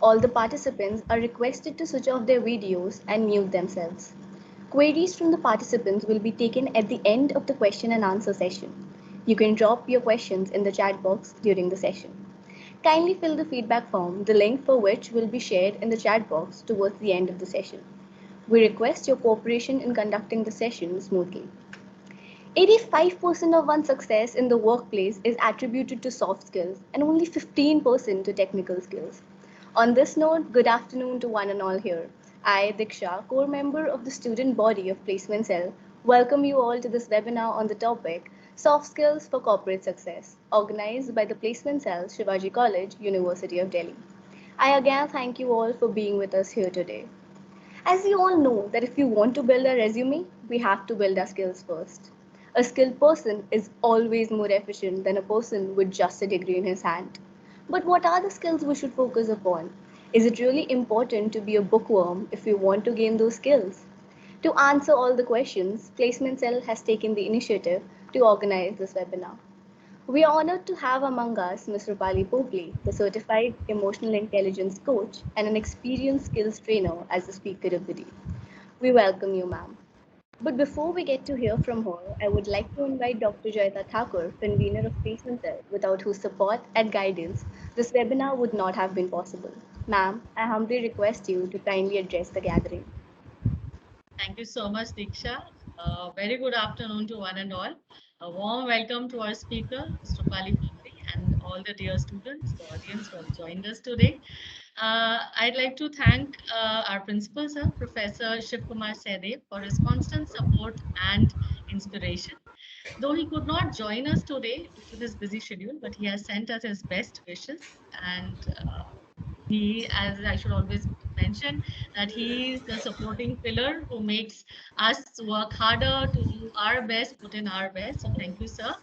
All the participants are requested to switch off their videos and mute themselves. Queries from the participants will be taken at the end of the question and answer session. You can drop your questions in the chat box during the session. Kindly fill the feedback form, the link for which will be shared in the chat box towards the end of the session. We request your cooperation in conducting the session smoothly. 85% of one's success in the workplace is attributed to soft skills and only 15% to technical skills. On this note, good afternoon to one and all here. I, Diksha, core member of the student body of Placement Cell, welcome you all to this webinar on the topic Soft Skills for Corporate Success, organized by the Placement Cell, Shivaji College, University of Delhi. I again thank you all for being with us here today. As you all know that if you want to build a resume, we have to build our skills first. A skilled person is always more efficient than a person with just a degree in his hand. But what are the skills we should focus upon? Is it really important to be a bookworm if you want to gain those skills? To answer all the questions, Placement Cell has taken the initiative to organize this webinar. We are honored to have among us Ms. Rupali Popli, the certified emotional intelligence coach and an experienced skills trainer as the speaker of the day. We welcome you, ma'am. But before we get to hear from her, I would like to invite Dr. Jayata Thakur, convener of Placement Cell, without whose support and guidance, this webinar would not have been possible. Ma'am, I humbly request you to kindly address the gathering. Thank you so much, Diksha. Very good afternoon to one and all. A warm welcome to our speaker, Mr. Rupali Popli, and all the dear students, the audience who have joined us today. I'd like to thank our principal, sir, Professor Shivkumar Sede, for his constant support and inspiration. Though he could not join us today due to his busy schedule, but he has sent us his best wishes. And he, as I should always mention, that he is the supporting pillar who makes us work harder to do our best, put in our best. So thank you, sir.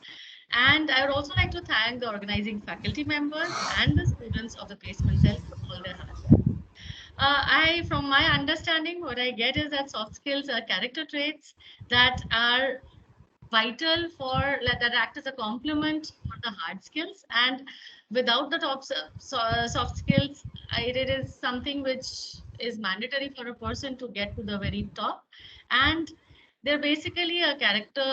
And I would also like to thank the organizing faculty members and the students of the placement cell for all their hard work. From my understanding, what I get is that soft skills are character traits that are vital for that act as a complement for the hard skills, and without the soft skills, it is something which is mandatory for a person to get to the very top. And they're basically a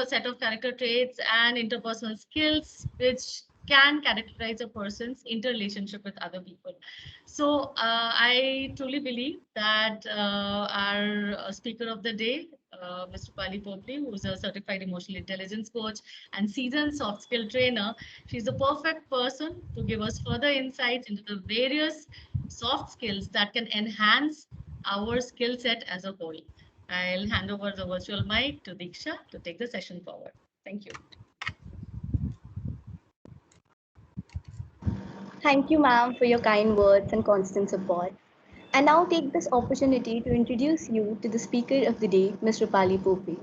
set of character traits and interpersonal skills which can characterize a person's interrelationship with other people. So I truly believe that our speaker of the day, Mr. Pali Popli, who is a certified emotional intelligence coach and seasoned soft skill trainer, she's the perfect person to give us further insights into the various soft skills that can enhance our skill set as a whole. I'll hand over the virtual mic to Diksha to take the session forward. Thank you. Thank you, ma'am, for your kind words and constant support. I now take this opportunity to introduce you to the speaker of the day, Ms. Rupali Popli.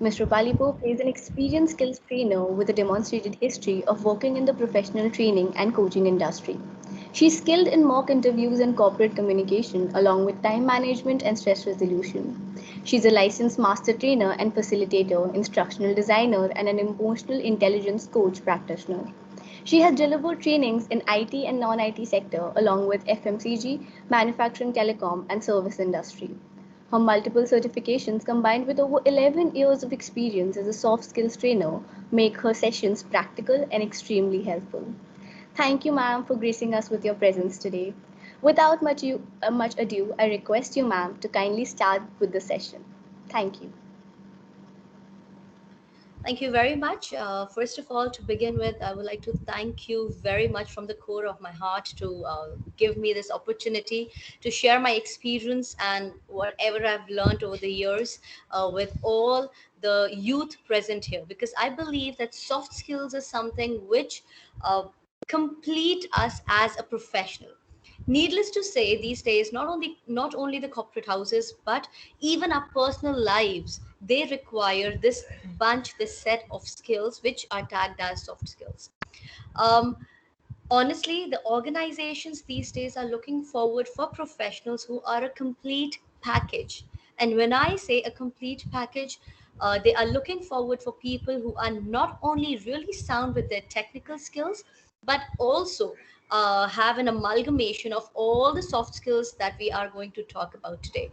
Ms. Rupali Popli is an experienced skills trainer with a demonstrated history of working in the professional training and coaching industry. She is skilled in mock interviews and corporate communication, along with time management and stress resolution. She is a licensed master trainer and facilitator, instructional designer, and an emotional intelligence coach practitioner. She has delivered trainings in IT and non-IT sector along with FMCG, manufacturing, telecom, and service industry. Her multiple certifications combined with over 11 years of experience as a soft skills trainer make her sessions practical and extremely helpful. Thank you, ma'am, for gracing us with your presence today. Without much ado, I request you, ma'am, to kindly start with the session. Thank you. Thank you very much. First of all, to begin with, I would like to thank you very much from the core of my heart to give me this opportunity to share my experience and whatever I've learned over the years with all the youth present here. Because I believe that soft skills is something which complete us as a professional. Needless to say, these days, not only the corporate houses, but even our personal lives, they require this bunch, this set of skills which are tagged as soft skills. Um, Honestly, the organizations these days are looking forward for professionals who are a complete package. And when I say a complete package, they are looking forward for people who are not only really sound with their technical skills, but also have an amalgamation of all the soft skills that we are going to talk about today.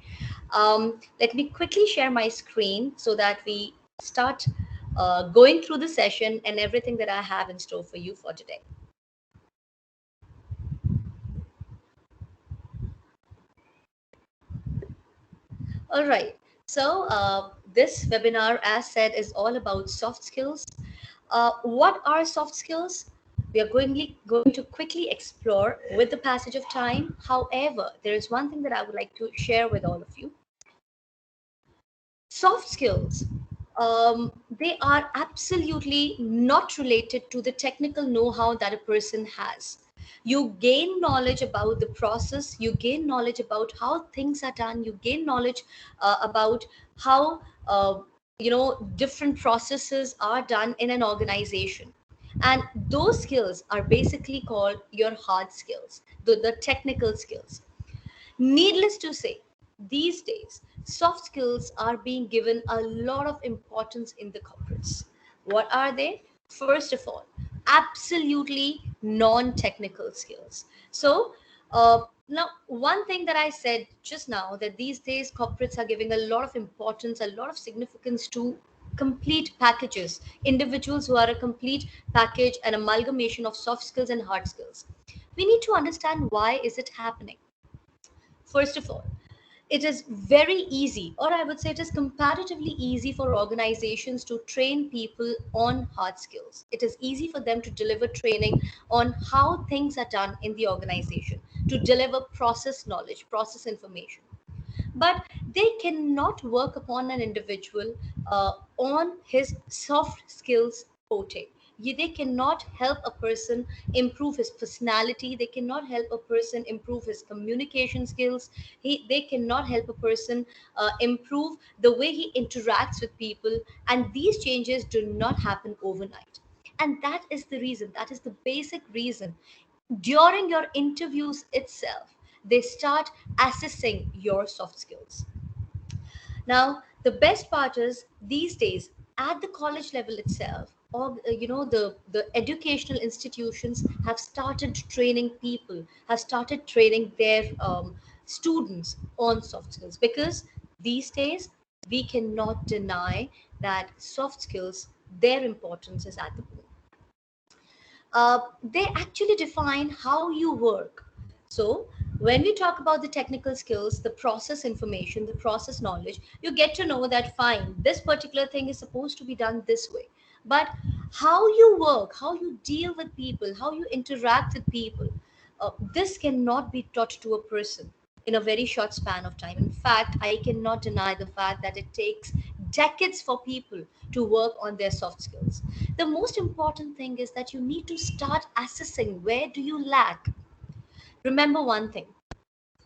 Let me quickly share my screen so that we start going through the session and everything that I have in store for you for today. All right. So this webinar, as said, is all about soft skills. What are soft skills? We are going to quickly explore with the passage of time. However, there is one thing that I would like to share with all of you. Soft skills, they are absolutely not related to the technical know-how that a person has. You gain knowledge about the process, you gain knowledge about how things are done, you gain knowledge about how different processes are done in an organization. And those skills are basically called your hard skills, the technical skills. Needless to say, these days, soft skills are being given a lot of importance in the corporates. What are they? First of all, absolutely non technical skills. So, now, one thing that I said just now, that these days corporates are giving a lot of importance, a lot of significance to complete packages, individuals who are a complete package, an amalgamation of soft skills and hard skills. We need to understand why is it happening. First of all, it is very easy, or I would say it is comparatively easy for organizations to train people on hard skills. It is easy for them to deliver training on how things are done in the organization, to deliver process knowledge, process information. But they cannot work upon an individual on his soft skills forte. They cannot help a person improve his personality. They cannot help a person improve his communication skills. They cannot help a person improve the way he interacts with people. And these changes do not happen overnight. And that is the reason, that is the basic reason. During your interviews itself, they start assessing your soft skills. Now, the best part is these days at the college level itself, or the educational institutions have started training people, have started training their students on soft skills, because these days we cannot deny that soft skills, their importance is at the boom. They actually define how you work. So, when we talk about the technical skills, the process information, the process knowledge, you get to know that fine, this particular thing is supposed to be done this way. But how you work, how you deal with people, how you interact with people, this cannot be taught to a person in a very short span of time. In fact, I cannot deny the fact that it takes decades for people to work on their soft skills. The most important thing is that you need to start assessing where do you lack. Remember one thing,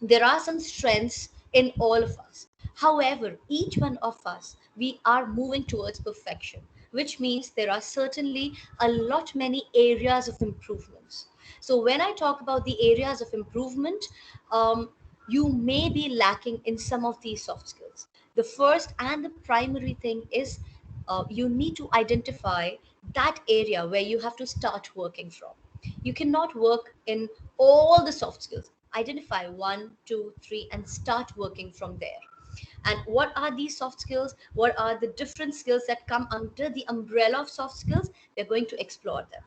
there are some strengths in all of us. However, each one of us, we are moving towards perfection, which means there are certainly a lot many areas of improvements. So when I talk about the areas of improvement, you may be lacking in some of these soft skills. The first and the primary thing is you need to identify that area where you have to start working from. You cannot work in all the soft skills. Identify one, two, three, and start working from there. And what are these soft skills? What are the different skills that come under the umbrella of soft skills? We're going to explore them.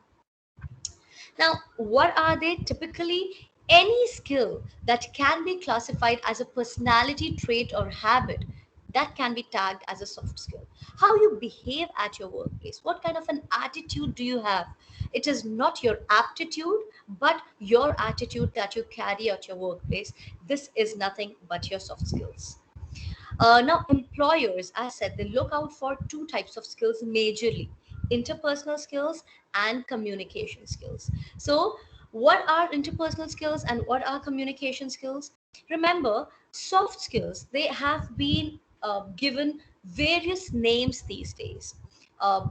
Now, what are they? Typically, any skill that can be classified as a personality trait or habit, that can be tagged as a soft skill. How you behave at your workplace, what kind of an attitude do you have? It is not your aptitude, but your attitude that you carry at your workplace. This is nothing but your soft skills. Now, employers, as said, they look out for two types of skills majorly: interpersonal skills and communication skills. So, what are interpersonal skills and what are communication skills? Remember, soft skills, they have been given various names these days.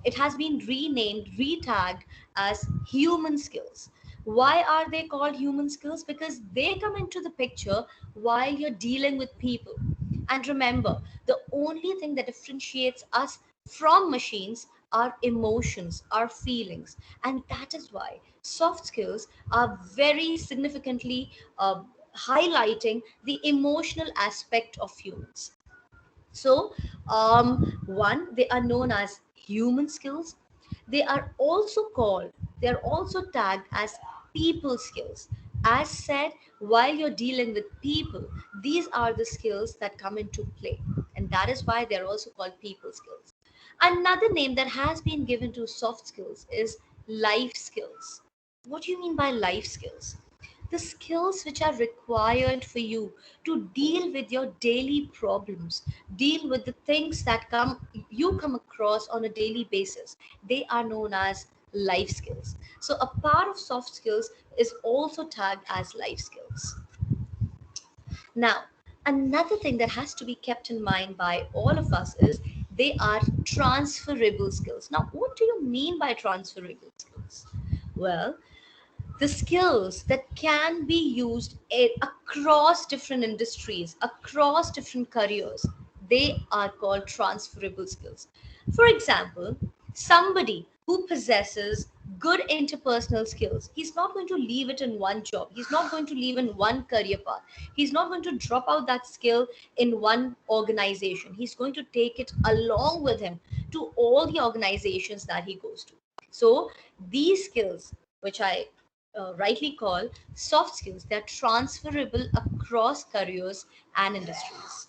It has been renamed, retagged as human skills. Why are they called human skills? Because they come into the picture while you're dealing with people. And remember, the only thing that differentiates us from machines our emotions, our feelings. And that is why soft skills are very significantly highlighting the emotional aspect of humans. So, one, they are known as human skills. They are also called, they are also tagged as people skills. As said, while you're dealing with people, these are the skills that come into play. And that is why they're also called people skills. Another name that has been given to soft skills is life skills. What do you mean by life skills? The skills which are required for you to deal with your daily problems, deal with the things that come across on a daily basis, they are known as life skills. So a part of soft skills is also tagged as life skills. Now, another thing that has to be kept in mind by all of us is they are transferable skills. Now, what do you mean by transferable skills? Well, the skills that can be used across different industries, across different careers, they are called transferable skills. For example, somebody who possesses good interpersonal skills, he's not going to leave it in one job, he's not going to leave in one career path, he's not going to drop out that skill in one organization, he's going to take it along with him to all the organizations that he goes to. So these skills, which I rightly call soft skills, they're transferable across careers and industries.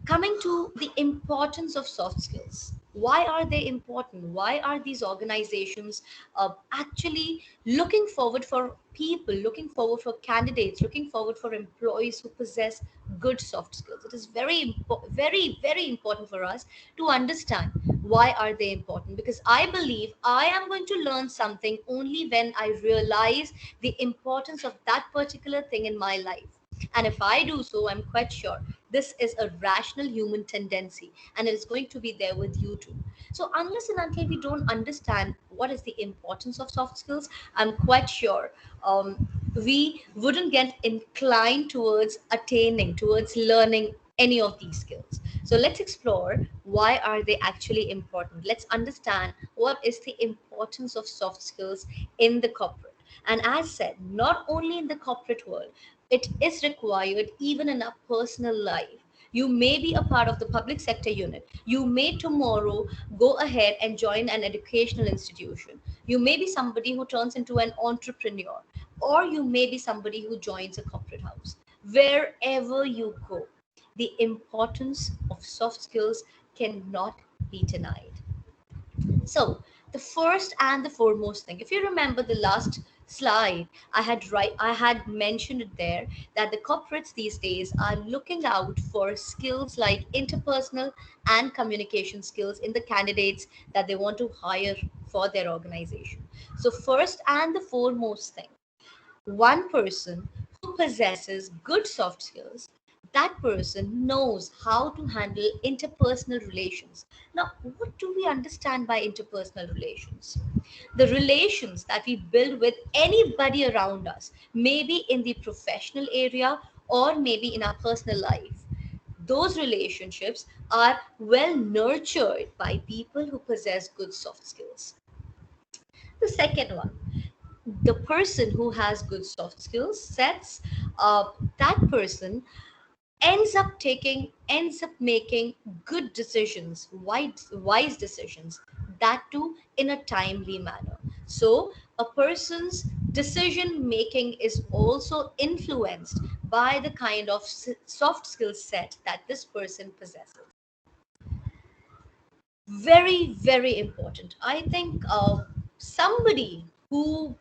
Coming to the importance of soft skills, why are they important? Why are these organizations actually looking forward for people, looking forward for candidates, looking forward for employees who possess good soft skills? It is very important for us to understand why are they important, because I believe I am going to learn something only when I realize the importance of that particular thing in my life. And if I do so, I'm quite sure this is a rational human tendency and it is going to be there with you too. So, unless and until we don't understand what is the importance of soft skills, I'm quite sure we wouldn't get inclined towards attaining, towards learning any of these skills. So, let's explore why are they actually important. Let's understand what is the importance of soft skills in the corporate. And as said, not only in the corporate world, it is required even in our personal life. You may be a part of the public sector unit. You may tomorrow go ahead and join an educational institution. You may be somebody who turns into an entrepreneur, or you may be somebody who joins a corporate house. Wherever you go, the importance of soft skills cannot be denied. So, the first and the foremost thing, if you remember the last slide, I had mentioned it there that the corporates these days are looking out for skills like interpersonal and communication skills in the candidates that they want to hire for their organization. So, first and the foremost thing, one person who possesses good soft skills, that person knows how to handle interpersonal relations. Now, what do we understand by interpersonal relations? The relations that we build with anybody around us, maybe in the professional area or maybe in our personal life. Those relationships are well nurtured by people who possess good soft skills. The second one, the person who has good soft skills sets, that person ends up making good decisions, wise decisions, that too in a timely manner. So a person's decision making is also influenced by the kind of soft skill set that this person possesses. Very important, I think. Somebody who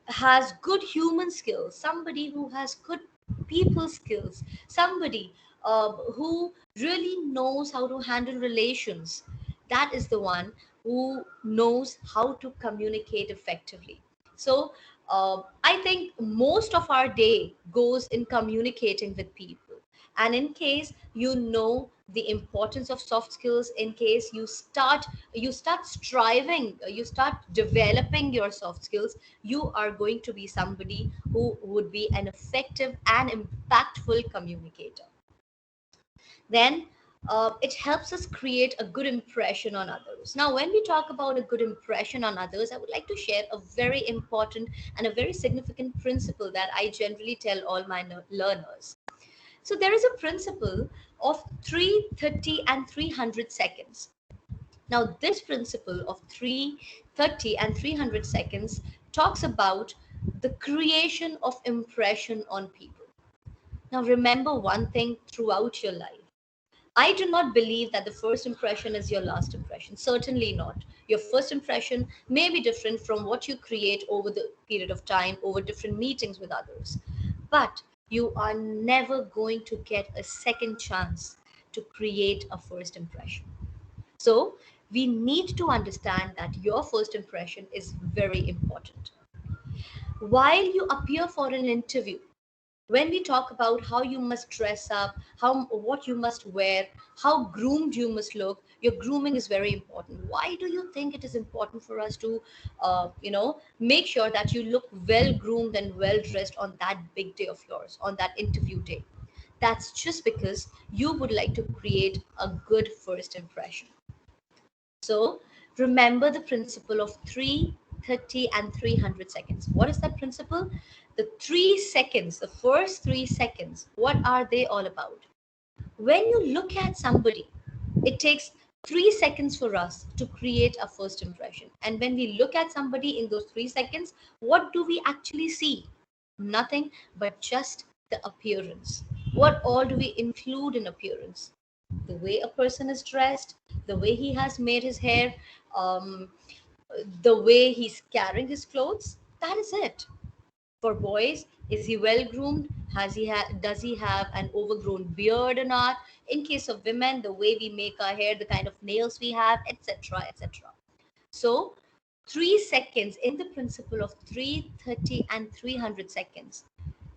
has good human skills, somebody who has good people skills, somebody who really knows how to handle relations, that is the one who knows how to communicate effectively. So, I think most of our day goes in communicating with people. And in case you know the importance of soft skills, in case you start striving, you start developing your soft skills, you are going to be somebody who would be an effective and impactful communicator. Then It helps us create a good impression on others. Now, when we talk about a good impression on others, I would like to share a very important and a very significant principle that I generally tell all my learners. So, there is a principle of 330 and 300 seconds. Now, this principle of 330 and 300 seconds talks about the creation of impression on people. Now, remember one thing throughout your life. I do not believe that the first impression is your last impression. Certainly not. Your first impression may be different from what you create over the period of time, over different meetings with others. But you are never going to get a second chance to create a first impression. So, we need to understand that your first impression is very important. While you appear for an interview, when we talk about how you must dress up, how what you must wear, how groomed you must look, your grooming is very important. Why do you think it is important for us to make sure that you look well groomed and well dressed on that big day of yours, on that interview day? That's just because you would like to create a good first impression. So remember the principle of 330 and 300 seconds. What is that principle? The 3 seconds, the first 3 seconds, what are they all about? When you look at somebody, it takes 3 seconds for us to create a first impression. And when we look at somebody in those 3 seconds, what do we actually see? Nothing but just the appearance. What all do we include in appearance? The way a person is dressed, the way he has made his hair, um, the way he's carrying his clothes. That is it. For boys, is he well groomed? Does he have an overgrown beard or not? In case of women, the way we make our hair, the kind of nails we have, etc., etc. So 3 seconds in the principle of 330 and 300 seconds,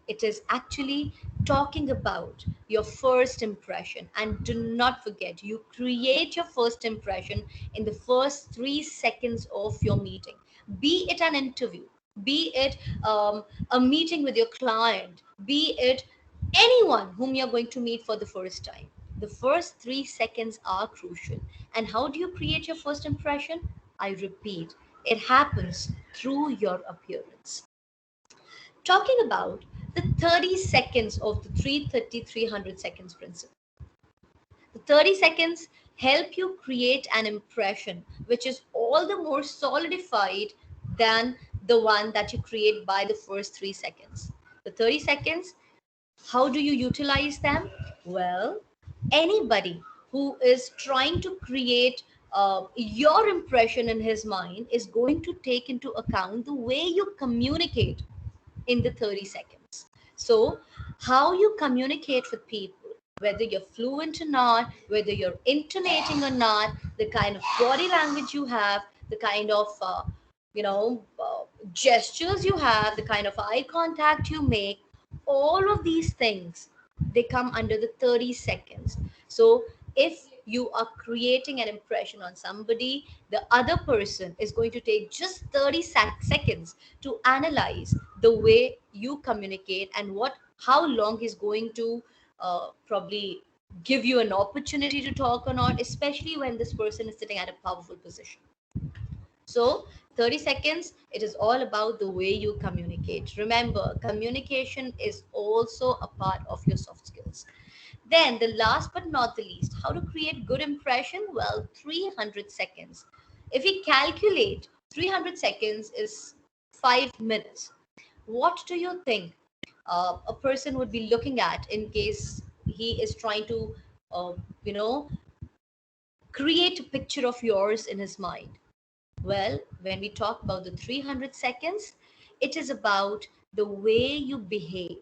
it is actually talking about your first impression. And do not forget, you create your first impression in the first 3 seconds of your meeting. Be it an interview, be it a meeting with your client, be it anyone whom you're going to meet for the first time. The first 3 seconds are crucial. And how do you create your first impression? I repeat, it happens through your appearance. Talking about the 30 seconds of the 330 300 seconds principle. The 30 seconds help you create an impression which is all the more solidified than the one that you create by the first 3 seconds. The 30 seconds, how do you utilize them? Well, anybody who is trying to create your impression in his mind is going to take into account the way you communicate in the 30 seconds. So, how you communicate with people, whether you're fluent or not, whether you're intonating or not, the kind of body language you have, the kind of gestures you have, the kind of eye contact you make, all of these things, they come under the 30 seconds. So if you are creating an impression on somebody, the other person is going to take just 30 seconds to analyze the way you communicate and how long he's going to probably give you an opportunity to talk or not, especially when this person is sitting at a powerful position. So 30 seconds, it is all about the way you communicate. Remember, communication is also a part of your soft skills. Then the last but not the least, how to create good impression? Well, 300 seconds. If we calculate 300 seconds is 5 minutes, what do you think a person would be looking at in case he is trying to, uh, you know, create a picture of yours in his mind? Well, when we talk about the 300 seconds, it is about the way you behave.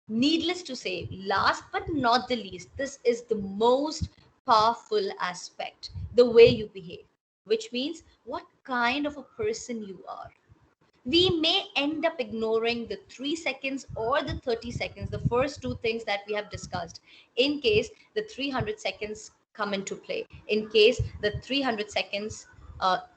Needless to say, last but not the least, this is the most powerful aspect, the way you behave, which means what kind of a person you are. We may end up ignoring the 3 seconds or the 30 seconds, the first two things that we have discussed, in case the 300 seconds come into play, in case the 300 seconds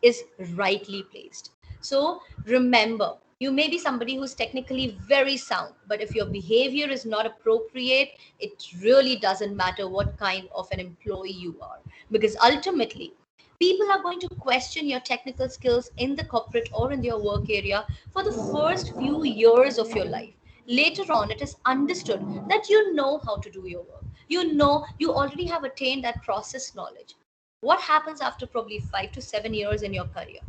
is rightly placed. So remember, You may be somebody who's technically very sound, but if your behavior is not appropriate, it really doesn't matter what kind of an employee you are. Because ultimately, people are going to question your technical skills in the corporate or in your work area for the first few years of your life. Later on, it is understood that you know how to do your work. You know, you already have attained that process knowledge. What happens after probably 5 to 7 years in your career?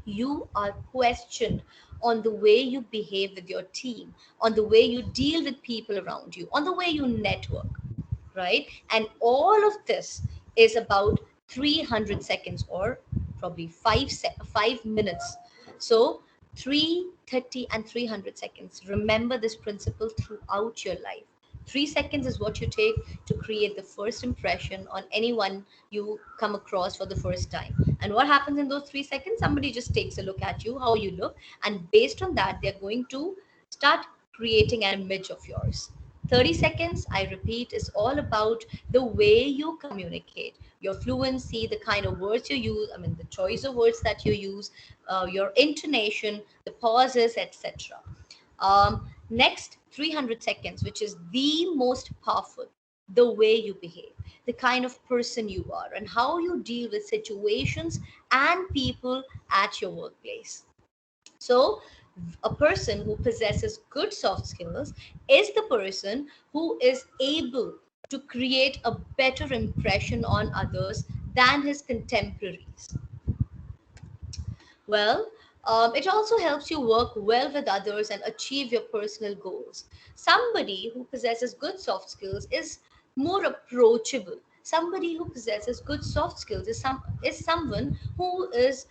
You are questioned on the way you behave with your team, on the way you deal with people around you, on the way you network, right? And all of this is about 300 seconds or probably 5 minutes. So 330 and 300 seconds. Remember this principle throughout your life. 3 seconds is what you take to create the first impression on anyone you come across for the first time. And what happens in those 3 seconds? Somebody just takes a look at you, how you look, and based on that, they're going to start creating an image of yours. 30 seconds, I repeat, is all about the way you communicate, your fluency, the kind of words you use, I mean, the choice of words that you use, your intonation, the pauses, etc. Next, 300 seconds, which is the most powerful, the way you behave, the kind of person you are, and how you deal with situations and people at your workplace. So, a person who possesses good soft skills is the person who is able to create a better impression on others than his contemporaries. Well, it also helps you work well with others and achieve your personal goals. Somebody who possesses good soft skills is more approachable. Somebody who possesses good soft skills is someone who is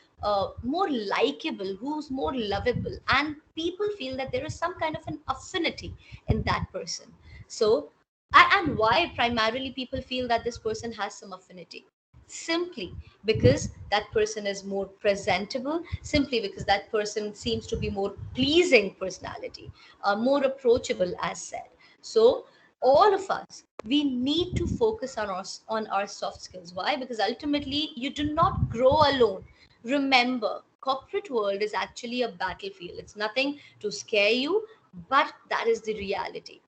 more likable, who's more lovable, and people feel that there is some kind of an affinity in that person. So, and why primarily people feel that this person has some affinity? Simply because that person is more presentable, simply because that person seems to be more pleasing personality, more approachable, as said. So all of us, we need to focus on our soft skills. Why? Because ultimately you do not grow alone. Remember, corporate world is actually a battlefield. It's nothing to scare you, but that is the reality.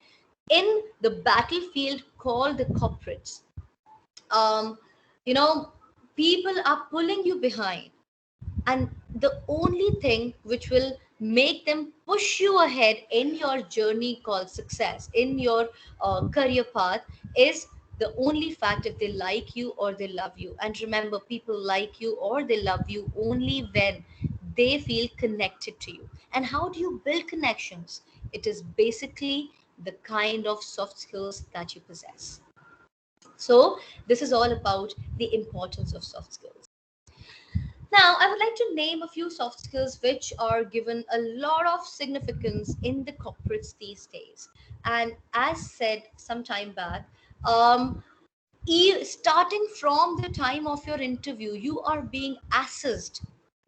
In the battlefield called the corporates, um, you know, people are pulling you behind, and the only thing which will make them push you ahead in your journey called success, in your career path, is the only fact if they like you or they love you. And remember, people like you or they love you only when they feel connected to you. And how do you build connections? It is basically the kind of soft skills that you possess. So, this is all about the importance of soft skills. Now, I would like to name a few soft skills which are given a lot of significance in the corporates these days. And as said some time back, starting from the time of your interview, you are being assessed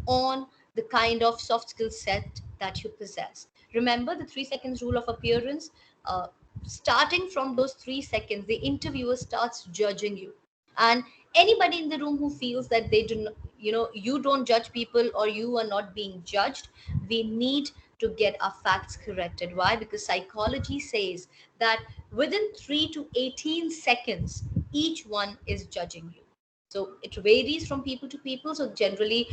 on the kind of soft skill set that you possess. Remember the 3 seconds rule of appearance? Uh, Starting from those 3 seconds, the interviewer starts judging you. And anybody in the room who feels that they do not, you don't judge people or you are not being judged, we need to get our facts corrected. Why? Because psychology says that within 3 to 18 seconds, each one is judging you. So it varies from people to people. So generally,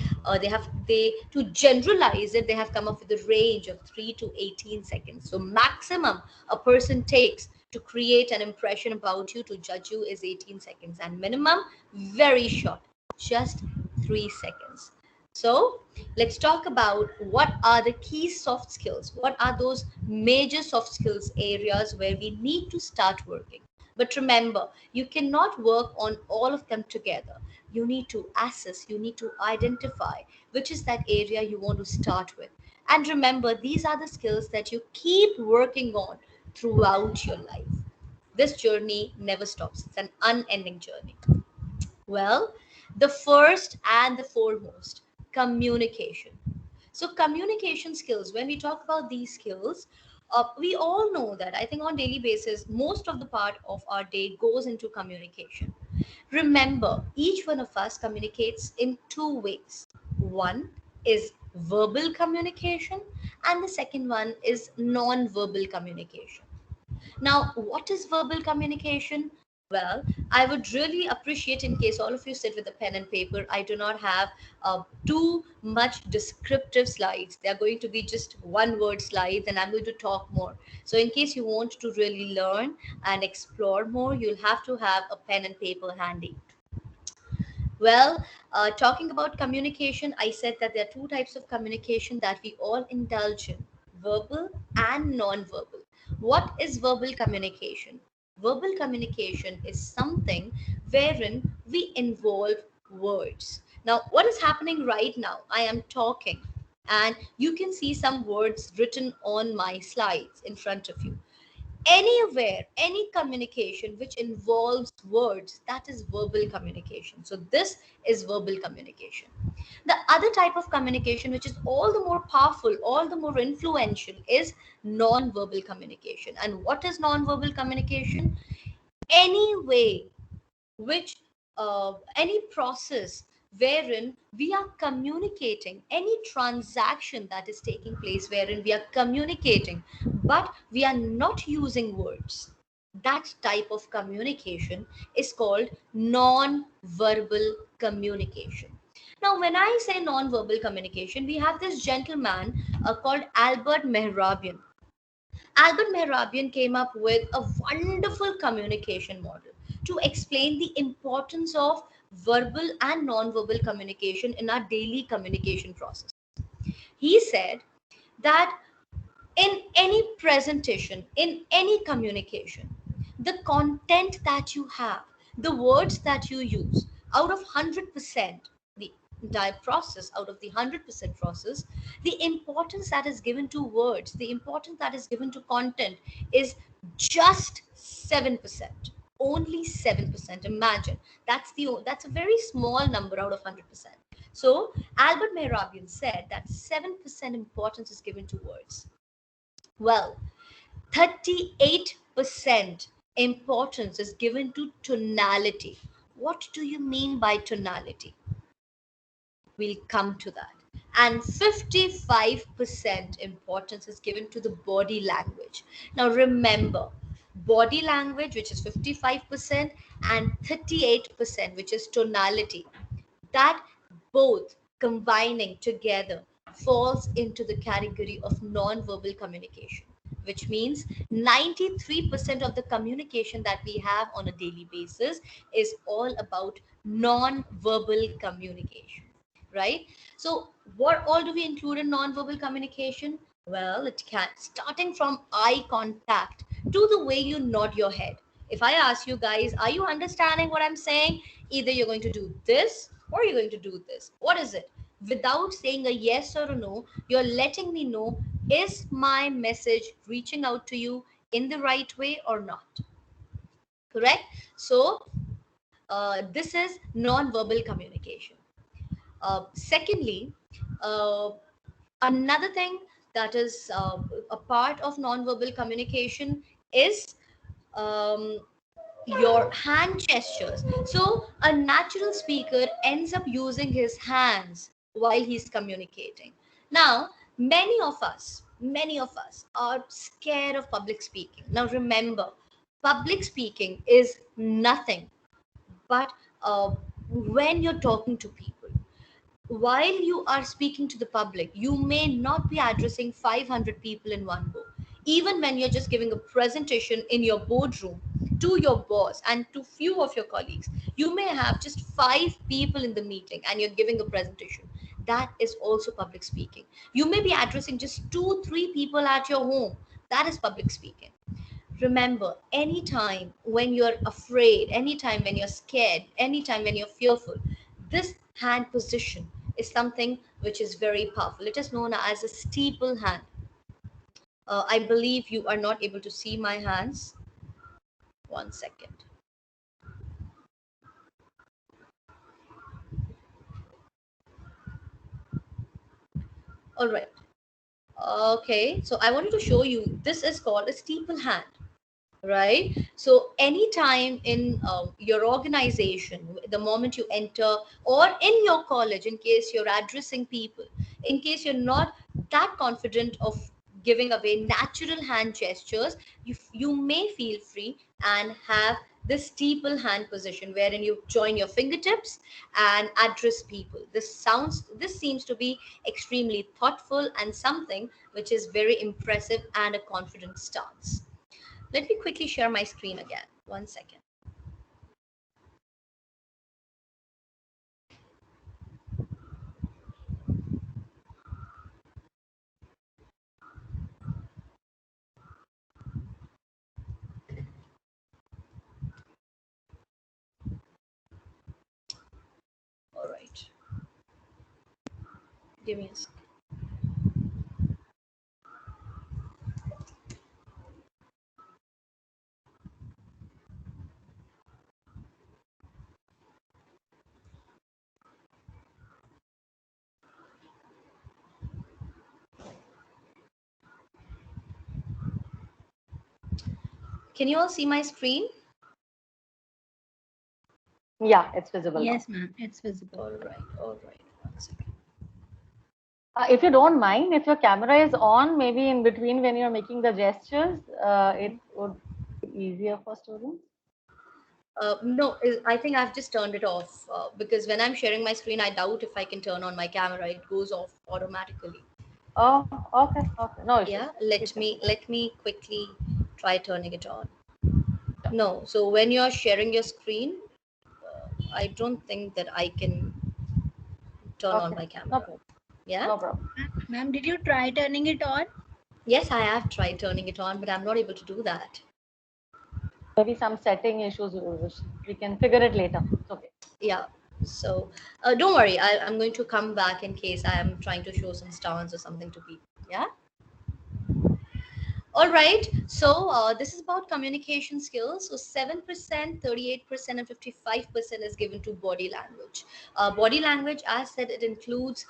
they to generalize it, they have come up with a range of 3 to 18 seconds. So maximum a person takes to create an impression about you, to judge you, is 18 seconds, and minimum very short, just 3 seconds. So let's talk about what are the key soft skills. What are those major soft skills areas where we need to start working? But remember, you cannot work on all of them together. You need to assess, you need to identify which is that area you want to start with. And remember, these are the skills that you keep working on throughout your life. This journey never stops, it's an unending journey. Well, the first and the foremost, communication. So, communication skills, when we talk about these skills, we all know that I think on daily basis, most of the part of our day goes into communication. Remember, each one of us communicates in two ways. One is verbal communication, and the second one is non-verbal communication. Now, what is verbal communication? Well, I would really appreciate in case all of you sit with a pen and paper. I do not have too much descriptive slides. They are going to be just one word slides, and I'm going to talk more. So, in case you want to really learn and explore more, you'll have to have a pen and paper handy. Well, talking about communication, I said that there are two types of communication that we all indulge in, verbal and non-verbal. What is verbal communication? Verbal communication is something wherein we involve words. Now, what is happening right now? I am talking, and you can see some words written on my slides in front of you. Anywhere, any communication which involves words, that is verbal communication. So this is verbal communication. The other type of communication, which is all the more powerful, all the more influential, is non-verbal communication. And what is non-verbal communication? Any way which any process wherein we are communicating, any transaction that is taking place wherein we are communicating but we are not using words, that type of communication is called non-verbal communication. Now, when I say non-verbal communication, we have this gentleman called Albert Mehrabian. Albert Mehrabian came up with a wonderful communication model to explain the importance of verbal and non-verbal communication in our daily communication process. He said that in any presentation, in any communication, the content that you have, the words that you use, out of 100%, the entire process, out of the 100% process, the importance that is given to words, the importance that is given to content is just 7%. Only 7%. Imagine that's a very small number out of 100%. So Albert Mehrabian said that 7% importance is given to words. Well, 38% importance is given to tonality. What do you mean by tonality? We'll come to that. And 55% importance is given to the body language. Now remember, body language, which is 55%, and 38%, which is tonality, that both combining together falls into the category of non-verbal communication, which means 93% of the communication that we have on a daily basis is all about non-verbal communication, right? So what all do we include in non-verbal communication? Well, it can, starting from eye contact to the way you nod your head. If I ask you guys, are you understanding what I'm saying? Either you're going to do this or you're going to do this. What is it? Without saying a yes or a no, you're letting me know, is my message reaching out to you in the right way or not? Correct? So, this is non-verbal communication. Secondly, uh, another thing that is a part of non-verbal communication is um, your hand gestures. So a natural speaker ends up using his hands while he's communicating. Now, many of us are scared of public speaking. Now remember, public speaking is nothing but when you're talking to people, while you are speaking to the public, you may not be addressing 500 people in one go. Even when you're just giving a presentation in your boardroom to your boss and to few of your colleagues, you may have just 5 people in the meeting and you're giving a presentation. That is also public speaking. You may be addressing just 2, 3 people at your home. That is public speaking. Remember, anytime when you're afraid, anytime when you're scared, anytime when you're fearful, this hand position is something which is very powerful. It is known as a steeple hand. I believe you are not able to see my hands. 1 second. All right. Okay, so I wanted to show you, this is called a steeple hand, right? So anytime in your organization, the moment you enter, or in your college, in case you're addressing people, in case you're not that confident of giving away natural hand gestures, you may feel free and have the steeple hand position wherein you join your fingertips and address people. This seems to be extremely thoughtful and something which is very impressive and a confident stance. Let me quickly share my screen again. 1 second. All right. Give me a second. Can you all see my screen? Yeah, it's visible now. Yes, ma'am, it's visible. All right. 1 second. If you don't mind, if your camera is on, maybe in between when you're making the gestures, it would be easier for students. No, I think I've just turned it off because when I'm sharing my screen, I doubt if I can turn on my camera. It goes off automatically. Oh, okay, okay, no issue. Yeah, let me quickly try turning it on. No, so when you're sharing your screen, I don't think that I can turn on Okay, my no camera. problem. Yeah. No problem. Ma'am, did you try turning it on? Yes, I have tried turning it on, but I'm not able to do that. Maybe some setting issues, which we can figure it later. It's okay. Yeah. So don't worry. I'm going to come back in case I am trying to show some stance or something to people. Yeah. All right. So this is about communication skills. So 7%, 38%, and 55% is given to body language. Body language, as said, it includes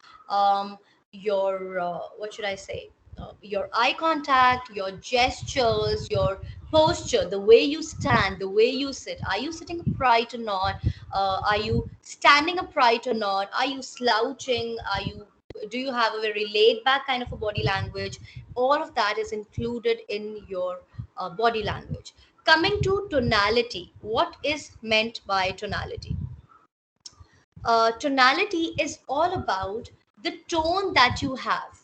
your what should I say? Your eye contact, your gestures, your posture, the way you stand, the way you sit. Are you sitting upright or not? Are you standing upright or not? Are you slouching? Do you have a very laid back kind of a body language? All of that is included in your body language. Coming to tonality, what is meant by tonality? Tonality is all about the tone that you have.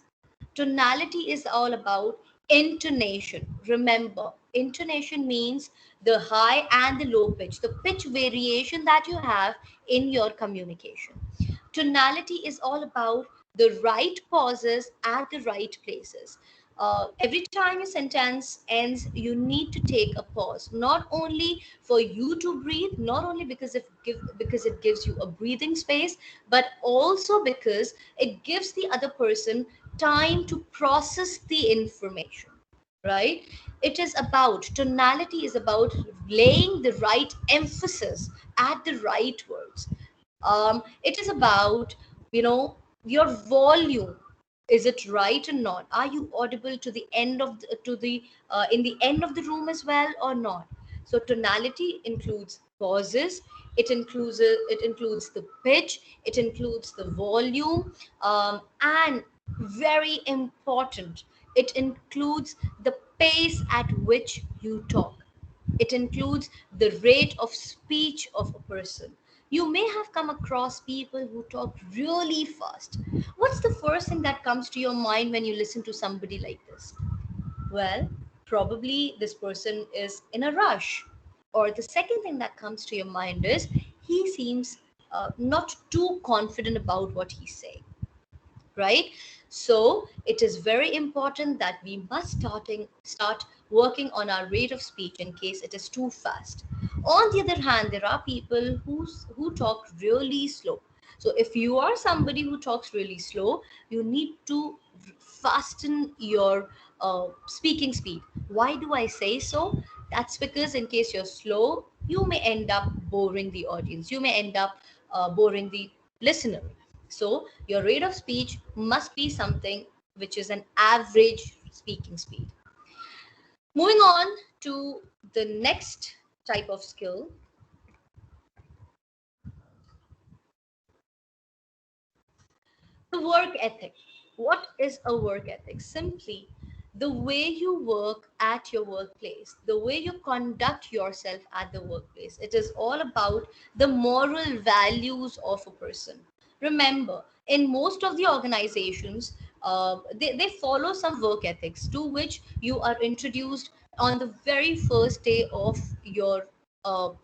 Tonality is all about intonation. Remember, intonation means the high and the low pitch, the pitch variation that you have in your communication. Tonality is all about the right pauses at the right places. Every time a sentence ends, you need to take a pause, not only for you to breathe, not only because it gives you a breathing space, but also because it gives the other person time to process the information, right? It is about tonality is about laying the right emphasis at the right words. It is about, you know, your volume. Is it right or not? Are you audible to the end of to the in the end of the room as well or not? So tonality includes pauses. It includes the pitch. It includes the volume, and very important, it includes the pace at which you talk. It includes the rate of speech of a person. You may have come across people who talk really fast. What's the first thing that comes to your mind when you listen to somebody like this? Well, probably this person is in a rush. Or the second thing that comes to your mind is he seems not too confident about what he's saying, right? So it is very important that we must start working on our rate of speech in case it is too fast. On the other hand, there are people who talk really slow. So if you are somebody who talks really slow, you need to fasten your speaking speed. Why do I say so? That's because in case you're slow, you may end up boring the audience. You may end up boring the listener. So your rate of speech must be something which is an average speaking speed. Moving on to the next type of skill, the work ethic. What is a work ethic? Simply the way you work at your workplace, the way you conduct yourself at the workplace. It is all about the moral values of a person. Remember, in most of the organizations, they follow some work ethics to which you are introduced on the very first day of your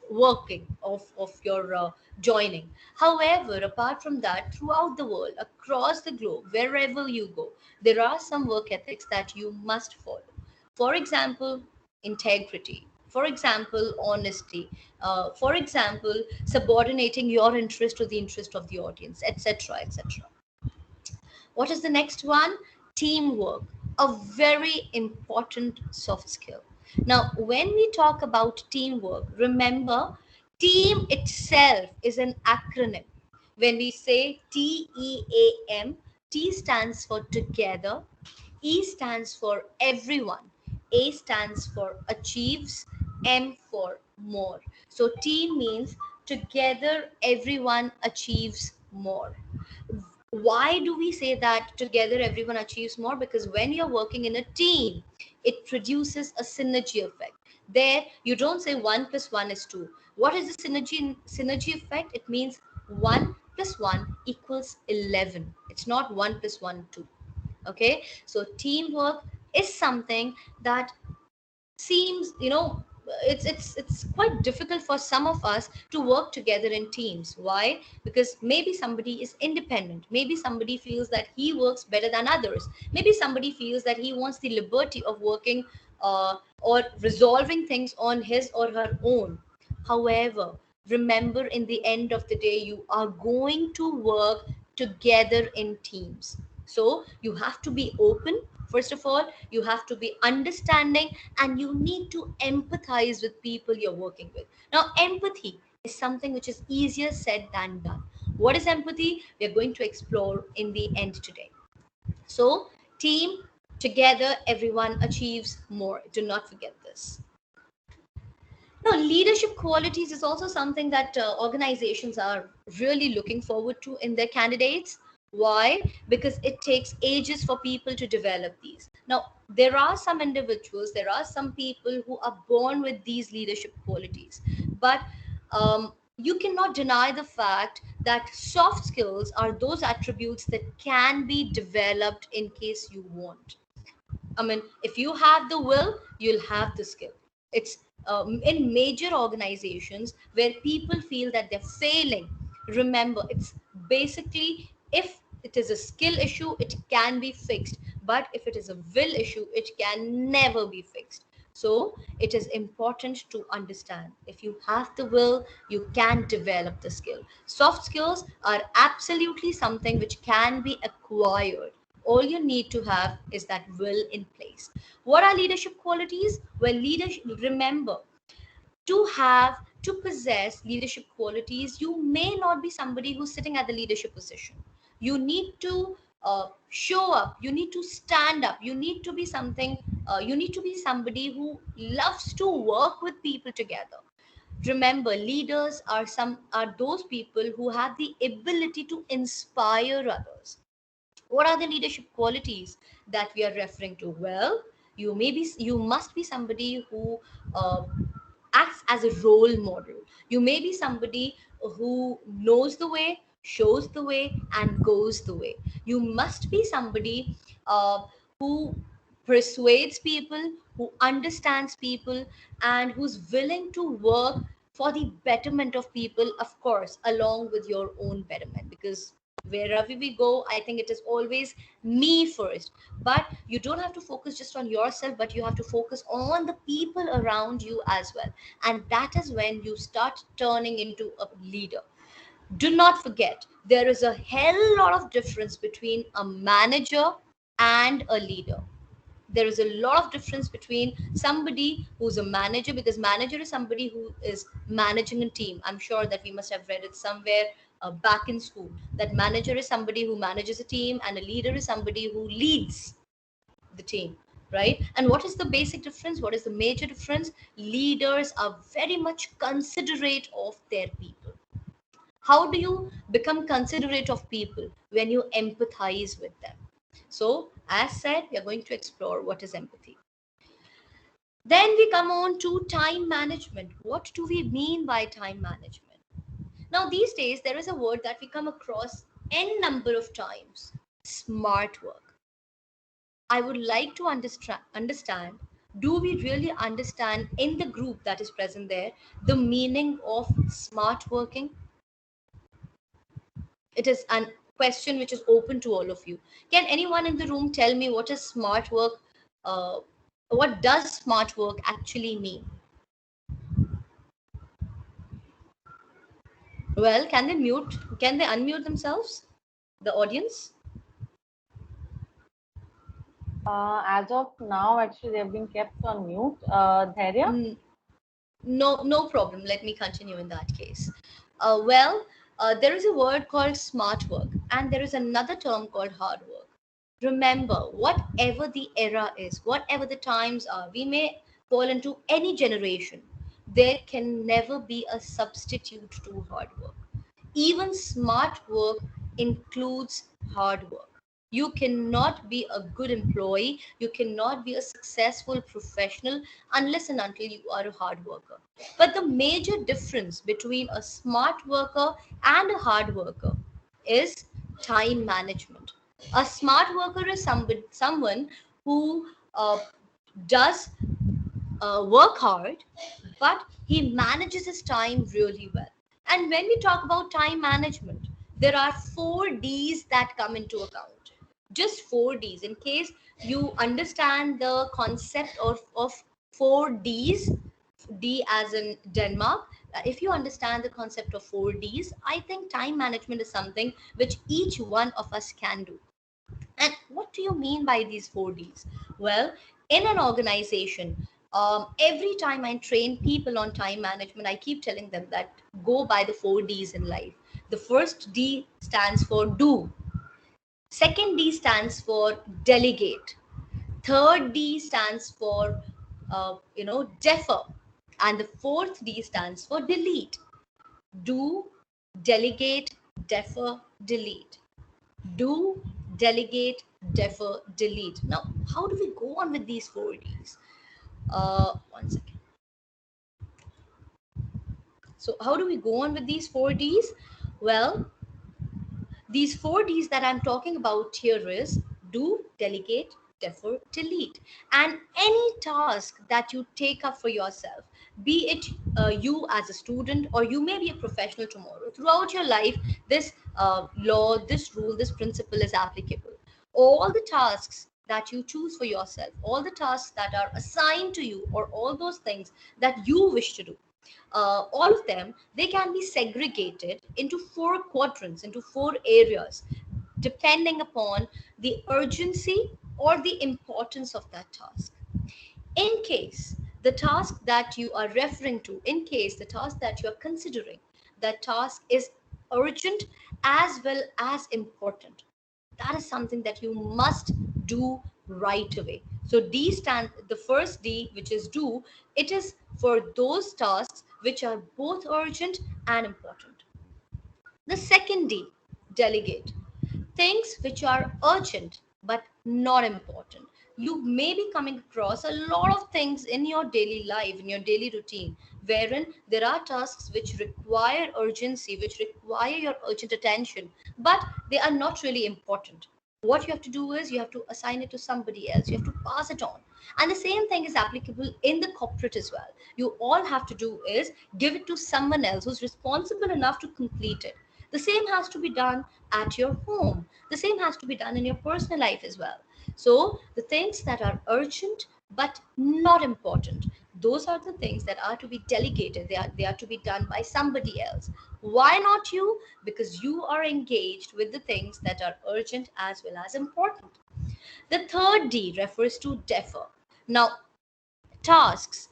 working, of your joining. However, apart from that, throughout the world, across the globe, wherever you go, there are some work ethics that you must follow. For example, integrity. For example, honesty. For example, subordinating your interest to the interest of the audience, etc., etc. What is the next one? Teamwork, a very important soft skill. Now, when we talk about teamwork, remember, team itself is an acronym. When we say TEAM, T stands for together, E stands for everyone, A stands for achieves, M for more. So T means together everyone achieves more. Why do we say that together everyone achieves more? Because when you're working in a team, it produces a synergy effect. There you don't say 1 plus 1 is 2. What is the synergy effect? It means 1 plus 1 equals 11. It's not 1 plus 1 2. Okay, so teamwork is something that seems, it's quite difficult for some of us to work together in teams. Why? Because maybe somebody is independent, maybe somebody feels that he works better than others, maybe somebody feels that he wants the liberty of working or resolving things on his or her own. However, remember, in the end of the day, you are going to work together in teams. So you have to be open. First of all, you have to be understanding, and you need to empathize with people you're working with. Now, empathy is something which is easier said than done. What is empathy? We're going to explore in the end today. So, team, together, everyone achieves more. Do not forget this. Now, leadership qualities is also something that organizations are really looking forward to in their candidates. Why? Because it takes ages for people to develop these. Now, there are some individuals, there are some people who are born with these leadership qualities, but you cannot deny the fact that soft skills are those attributes that can be developed in case you want. I mean, if you have the will, you'll have the skill. It's in major organizations where people feel that they're failing. Remember, it's basically, if it is a skill issue, it can be fixed. But if it is a will issue, it can never be fixed. So it is important to understand, if you have the will, you can develop the skill. Soft skills are absolutely something which can be acquired. All you need to have is that will in place. What are leadership qualities? Well, leadership, remember, to possess leadership qualities, you may not be somebody who's sitting at the leadership position. You need to show up, you need to stand up, you need to be something, you need to be somebody who loves to work with people together. Remember, leaders are those people who have the ability to inspire others. What are the leadership qualities that we are referring to? Well, you must be somebody who uh, acts as a role model. You may be somebody who knows the way, shows the way, and goes the way. You must be somebody who persuades people, who understands people, and who's willing to work for the betterment of people, of course, along with your own betterment. Because wherever we go, I think it is always me first. But you don't have to focus just on yourself, but you have to focus on the people around you as well. And that is when you start turning into a leader. Do not forget, there is a hell lot of difference between a manager and a leader. There is a lot of difference between somebody who's a manager, because manager is somebody who is managing a team. I'm sure that we must have read it somewhere back in school, that manager is somebody who manages a team and a leader is somebody who leads the team, right? And what is the basic difference? What is the major difference? Leaders are very much considerate of their people. How do you become considerate of people? When you empathize with them. So, as said, we are going to explore what is empathy. Then we come on to time management. What do we mean by time management? Now, these days, there is a word that we come across n number of times: smart work. I would like to understand, do we really understand in the group that is present there the meaning of smart working? It is a question which is open to all of you. Can anyone in the room tell me what is smart work? Uh, what does smart work actually mean? Well, can they unmute themselves? The audience? As of now, actually, they've been kept on mute. Dhairya? Mm, no problem. Let me continue in that case. Well, there is a word called smart work, and there is another term called hard work. Remember, whatever the era is, whatever the times are, we may fall into any generation. There can never be a substitute to hard work. Even smart work includes hard work. You cannot be a good employee, you cannot be a successful professional unless and until you are a hard worker. But the major difference between a smart worker and a hard worker is time management. A smart worker is someone who does work hard, but he manages his time really well. And when we talk about time management, there are 4 Ds that come into account. Just 4 Ds. In case you understand the concept of 4 Ds, D as in Denmark, if you understand the concept of 4 Ds, I think time management is something which each one of us can do. And what do you mean by these 4 Ds? Well, in an organization, every time I train people on time management, I keep telling them that go by the 4 Ds in life. The first D stands for do. Second D stands for delegate. Third D stands for, defer. And the fourth D stands for delete. Do, delegate, defer, delete. Do, delegate, defer, delete. Now, how do we go on with these 4 Ds? One second. So, how do we go on with these 4 Ds? Well, these 4 Ds that I'm talking about here is do, delegate, defer, delete. And any task that you take up for yourself, be it you as a student or you may be a professional tomorrow, throughout your life, this law, this rule, this principle is applicable. All the tasks that you choose for yourself, all the tasks that are assigned to you, or all those things that you wish to do, all of them, they can be segregated into 4 quadrants, into 4 areas, depending upon the urgency or the importance of that task. In case the task that you are referring to, in case the task that you are considering, that task is urgent as well as important, that is something that you must do right away. So D stand the first D, which is do, it is for those tasks which are both urgent and important. The second D, delegate, things which are urgent but not important. You may be coming across a lot of things in your daily life, in your daily routine, wherein there are tasks which require urgency, which require your urgent attention, but they are not really important. What you have to do is you have to assign it to somebody else, you have to pass it on. And the same thing is applicable in the corporate as well. You all have to do is give it to someone else who's responsible enough to complete it. The same has to be done at your home. The same has to be done in your personal life as well. So, the things that are urgent but not important, those are the things that are to be delegated. They are to be done by somebody else. Why not you? Because you are engaged with the things that are urgent as well as important. The third D refers to defer. Now, tasks,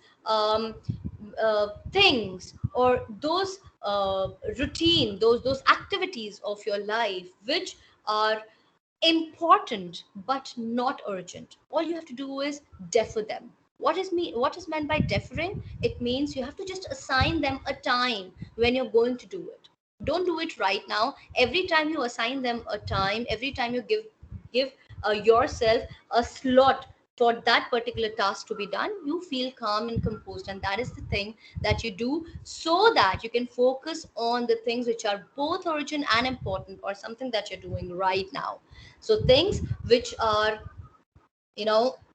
things, or those those activities of your life which are important but not urgent, all you have to do is defer them. What is meant by deferring? It means you have to just assign them a time when you're going to do it. Don't do it right now. Every time you assign them a time, every time you give yourself a slot for that particular task to be done, you feel calm and composed. And that is the thing that you do, so that you can focus on the things which are both urgent and important, or something that you're doing right now. So things which are,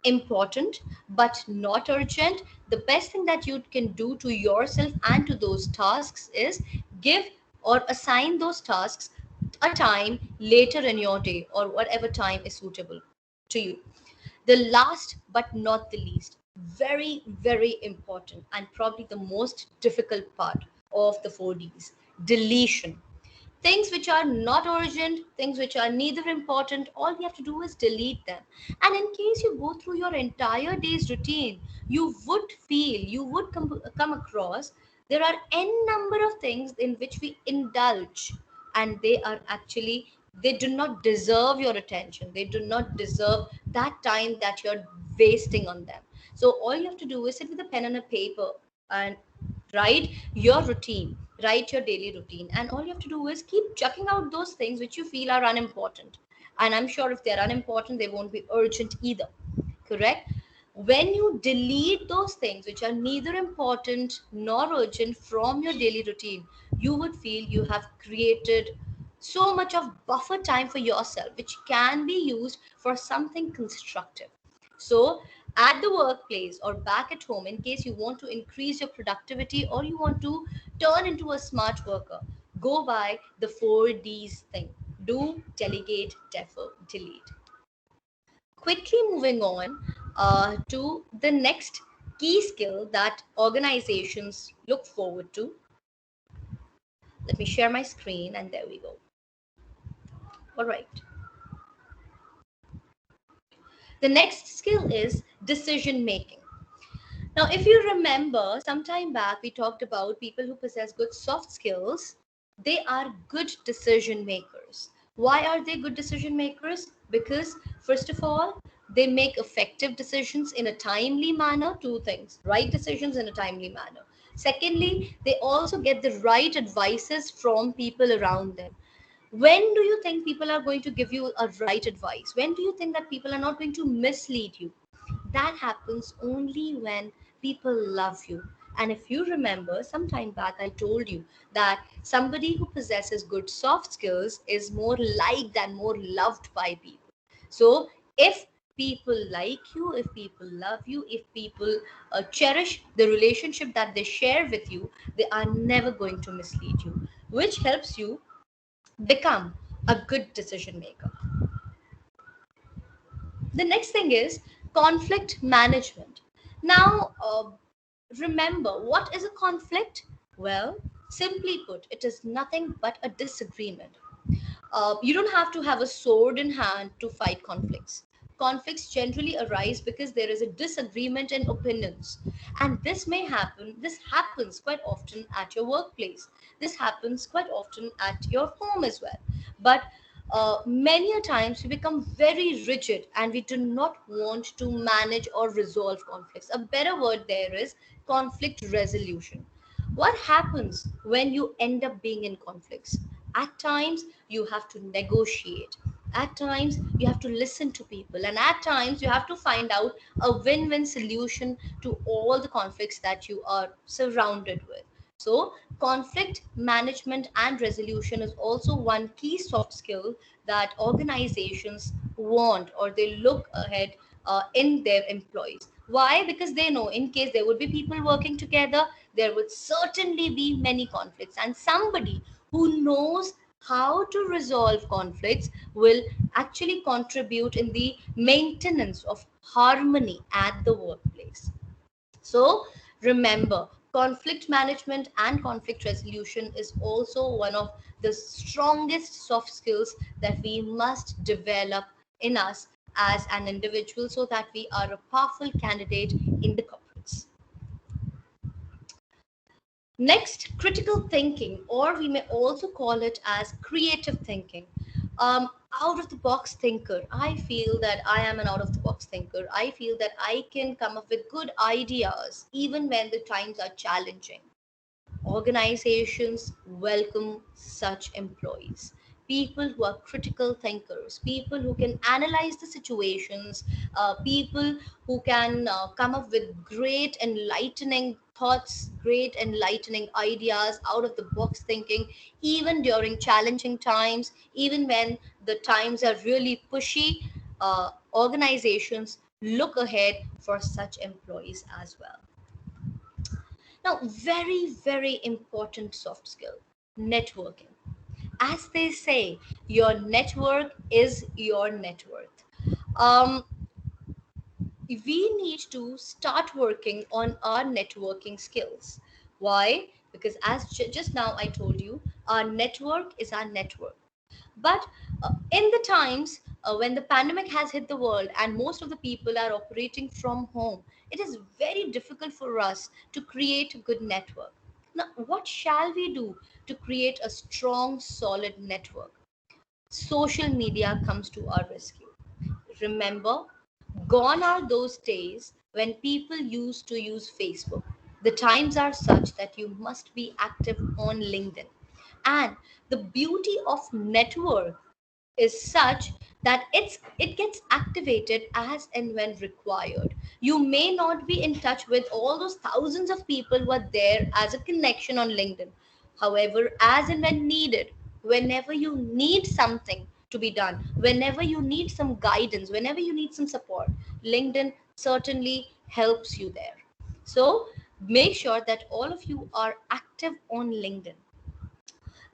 important but not urgent, the best thing that you can do to yourself and to those tasks is give or assign those tasks a time later in your day, or whatever time is suitable to you. The last but not the least, very, very important, and probably the most difficult part of the 4Ds: deletion. Things which are not urgent, things which are neither important, all we have to do is delete them. And in case you go through your entire day's routine, you would come across there are n number of things in which we indulge, and they do not deserve your attention. They do not deserve that time that you're wasting on them. So all you have to do is sit with a pen and a paper and write your routine, write your daily routine, and all you have to do is keep checking out those things which you feel are unimportant. And I'm sure if they're unimportant, they won't be urgent either. Correct? When you delete those things which are neither important nor urgent from your daily routine, you would feel you have created so much of buffer time for yourself, which can be used for something constructive. So, at the workplace or back at home, in case you want to increase your productivity or you want to turn into a smart worker, go by the 4Ds thing: do, delegate, defer, delete. Quickly moving on to the next key skill that organizations look forward to. Let me share my screen, and there we go. All right. The next skill is decision making. Now, if you remember, some time back we talked about people who possess good soft skills. They are good decision makers. Why are they good decision makers? Because, first of all, they make effective decisions in a timely manner. Two things: right decisions in a timely manner. Secondly, they also get the right advices from people around them. When do you think people are going to give you a right advice? When do you think that people are not going to mislead you? That happens only when people love you. And if you remember, some time back I told you that somebody who possesses good soft skills is more liked and more loved by people. So if people like you, if people love you, if people cherish the relationship that they share with you, they are never going to mislead you, which helps you become a good decision maker. The next thing is conflict management. Now, remember, what is a conflict? Well, simply put, it is nothing but a disagreement. You don't have to have a sword in hand to fight conflicts. Conflicts generally arise because there is a disagreement in opinions. And this happens quite often at your workplace. This happens quite often at your home as well. But many a times we become very rigid and we do not want to manage or resolve conflicts. A better word there is conflict resolution. What happens when you end up being in conflicts? At times you have to negotiate, at times you have to listen to people, and at times you have to find out a win-win solution to all the conflicts that you are surrounded with. So conflict management and resolution is also one key soft skill that organizations want, or they look ahead in their employees. Why? Because they know in case there would be people working together, there would certainly be many conflicts, and somebody who knows how to resolve conflicts will actually contribute in the maintenance of harmony at the workplace. So remember, conflict management and conflict resolution is also one of the strongest soft skills that we must develop in us as an individual, so that we are a powerful candidate in the corporates. Next, critical thinking, or we may also call it as creative thinking. Out of the box thinker. I feel that I am an out of the box thinker. I feel that I can come up with good ideas even when the times are challenging. Organizations welcome such employees. people who are critical thinkers, people who can analyze the situations, people who can come up with great enlightening thoughts, great enlightening ideas, out of the box thinking, even during challenging times, even when the times are really pushy. Organizations look ahead for such employees as well. Now, very, very important soft skill, networking. As they say, your network is your net worth. Um, we need to start working on our networking skills. Why? Because as just now I told you, our network is our network. But in the times when the pandemic has hit the world and most of the people are operating from home, it is very difficult for us to create a good network. Now, what shall we do to create a strong, solid network? Social media comes to our rescue. Remember, gone are those days when people used to use Facebook. The times are such that you must be active on LinkedIn. And the beauty of network is such that it gets activated as and when required. You may not be in touch with all those thousands of people who are there as a connection on LinkedIn. However, as and when needed, whenever you need something to be done, whenever you need some guidance, whenever you need some support, LinkedIn certainly helps you there. So make sure that all of you are active on LinkedIn.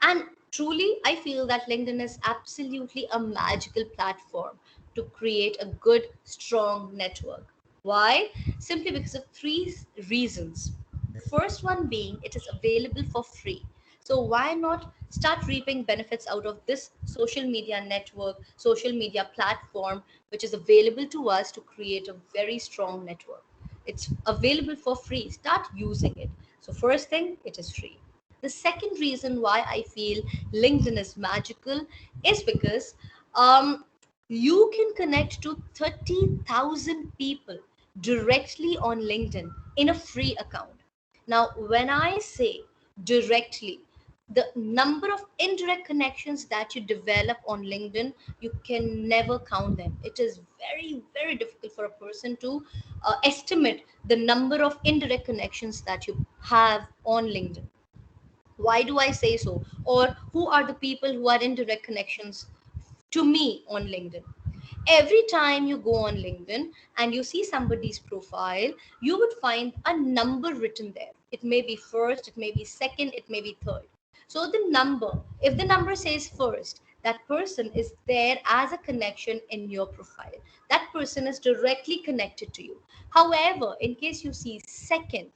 And truly, I feel that LinkedIn is absolutely a magical platform to create a good, strong network. Why? Simply because of three reasons. The first one being it is available for free. So, why not start reaping benefits out of this social media network, social media platform, which is available to us to create a very strong network? It's available for free. Start using it. So, first thing, it is free. The second reason why I feel LinkedIn is magical is because you can connect to 30,000 people directly on LinkedIn in a free account. Now, when I say directly, the number of indirect connections that you develop on LinkedIn, you can never count them. It is very, very difficult for a person to estimate the number of indirect connections that you have on LinkedIn. Why do I say so? Or who are the people who are in direct connections to me on LinkedIn? Every time you go on LinkedIn and you see somebody's profile, you would find a number written there. It may be first, it may be second, it may be third. So the number, if the number says first, that person is there as a connection in your profile. That person is directly connected to you. However, in case you see second,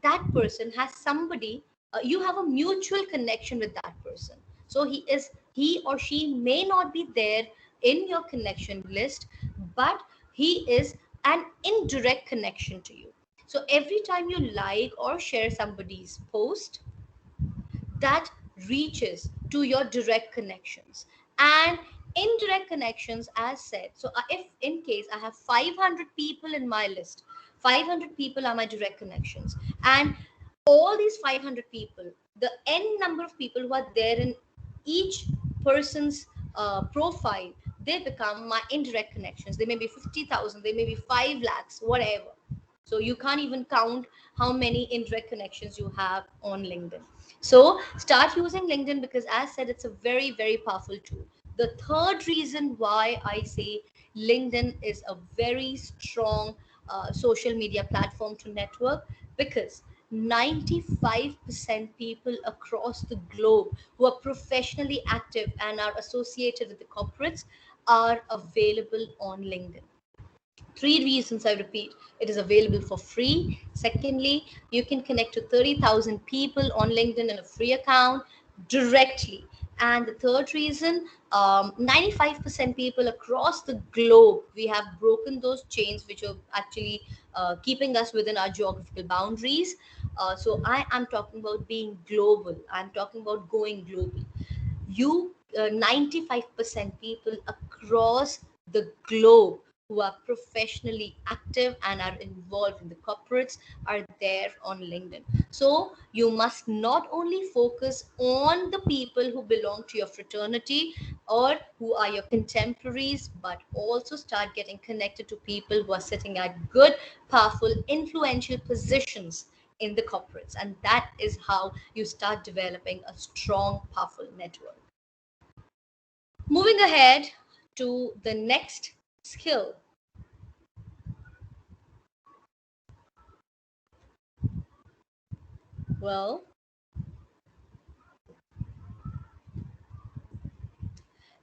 that person has somebody, you have a mutual connection with that person. So he or she may not be there in your connection list, but he is an indirect connection to you. So every time you like or share somebody's post, that reaches to your direct connections. And indirect connections, as said, so if in case I have 500 people in my list, 500 people are my direct connections, and all these 500 people, the n number of people who are there in each person's profile, they become my indirect connections. They may be 50,000, they may be 5 lakhs, whatever. So you can't even count how many indirect connections you have on LinkedIn. So start using LinkedIn because, as said, it's a very, very powerful tool. The third reason why I say LinkedIn is a very strong social media platform to network, because 95% people across the globe who are professionally active and are associated with the corporates are available on LinkedIn. Three reasons, I repeat: it is available for free. Secondly, you can connect to 30,000 people on LinkedIn in a free account directly. And the third reason, 95% people across the globe, we have broken those chains which are actually keeping us within our geographical boundaries. So I am talking about being global. I'm talking about going global. You 95% people across the globe who are professionally active and are involved in the corporates are there on LinkedIn. So you must not only focus on the people who belong to your fraternity or who are your contemporaries, but also start getting connected to people who are sitting at good, powerful, influential positions in the corporates. And that is how you start developing a strong, powerful network. Moving ahead to the next skill. Well,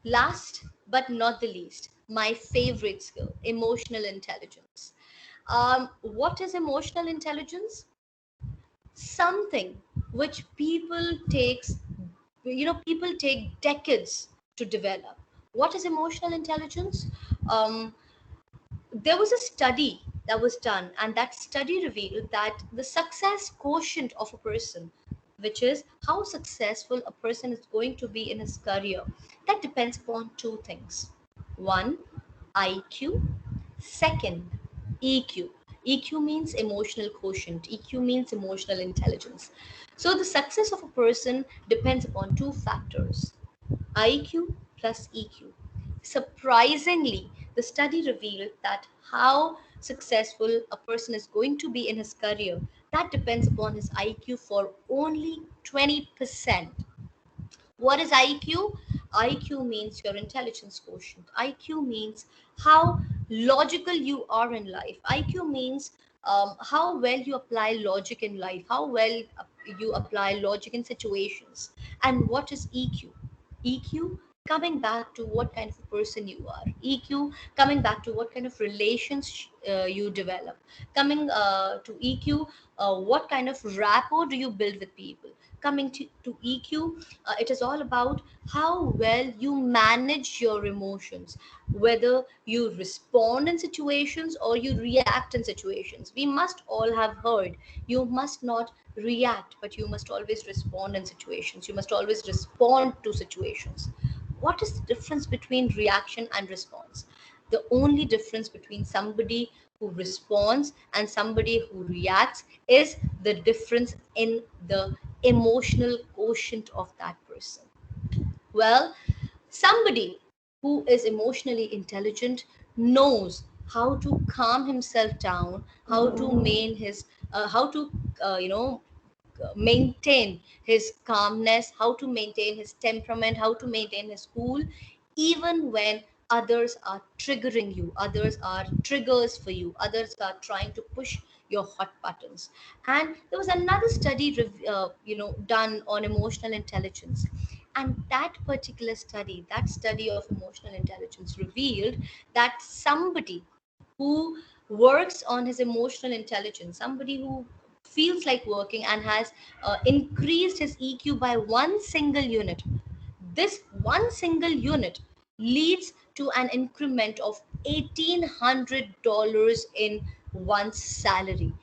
last but not the least, my favorite skill, emotional intelligence. What is emotional intelligence? Something which people take decades to develop. What is emotional intelligence? Um, there was a study that was done, and that study revealed that the success quotient of a person, which is how successful a person is going to be in his career, that depends upon two things. One, IQ. Second, EQ. EQ means emotional quotient. EQ means emotional intelligence. So the success of a person depends upon two factors: IQ plus EQ. Surprisingly, the study revealed that how successful a person is going to be in his career, that depends upon his IQ for only 20%. What is IQ? IQ means your intelligence quotient. IQ means how logical you are in life. IQ means how well you apply logic in life, how well you apply logic in situations. And what is EQ? EQ coming back to what kind of a person you are. EQ coming back to what kind of relations you develop. Coming to EQ, what kind of rapport do you build with people. Coming to EQ, it is all about how well you manage your emotions, whether you respond in situations or you react in situations. We must all have heard, you must not react, but you must always respond in situations. You must always respond to situations. What is the difference between reaction and response? The only difference between somebody who responds and somebody who reacts is the difference in the emotional quotient of that person. Well, somebody who is emotionally intelligent knows how to calm himself down, how to main his, how to, maintain his calmness, how to maintain his temperament, how to maintain his cool, even when others are triggering you, others are triggers for you, others are trying to push your hot buttons. And there was another study, done on emotional intelligence. And that particular study, that study of emotional intelligence, revealed that somebody who works on his emotional intelligence, somebody who feels like working and has increased his EQ by one single unit, this one single unit leads to an increment of $1,800 in one's salary,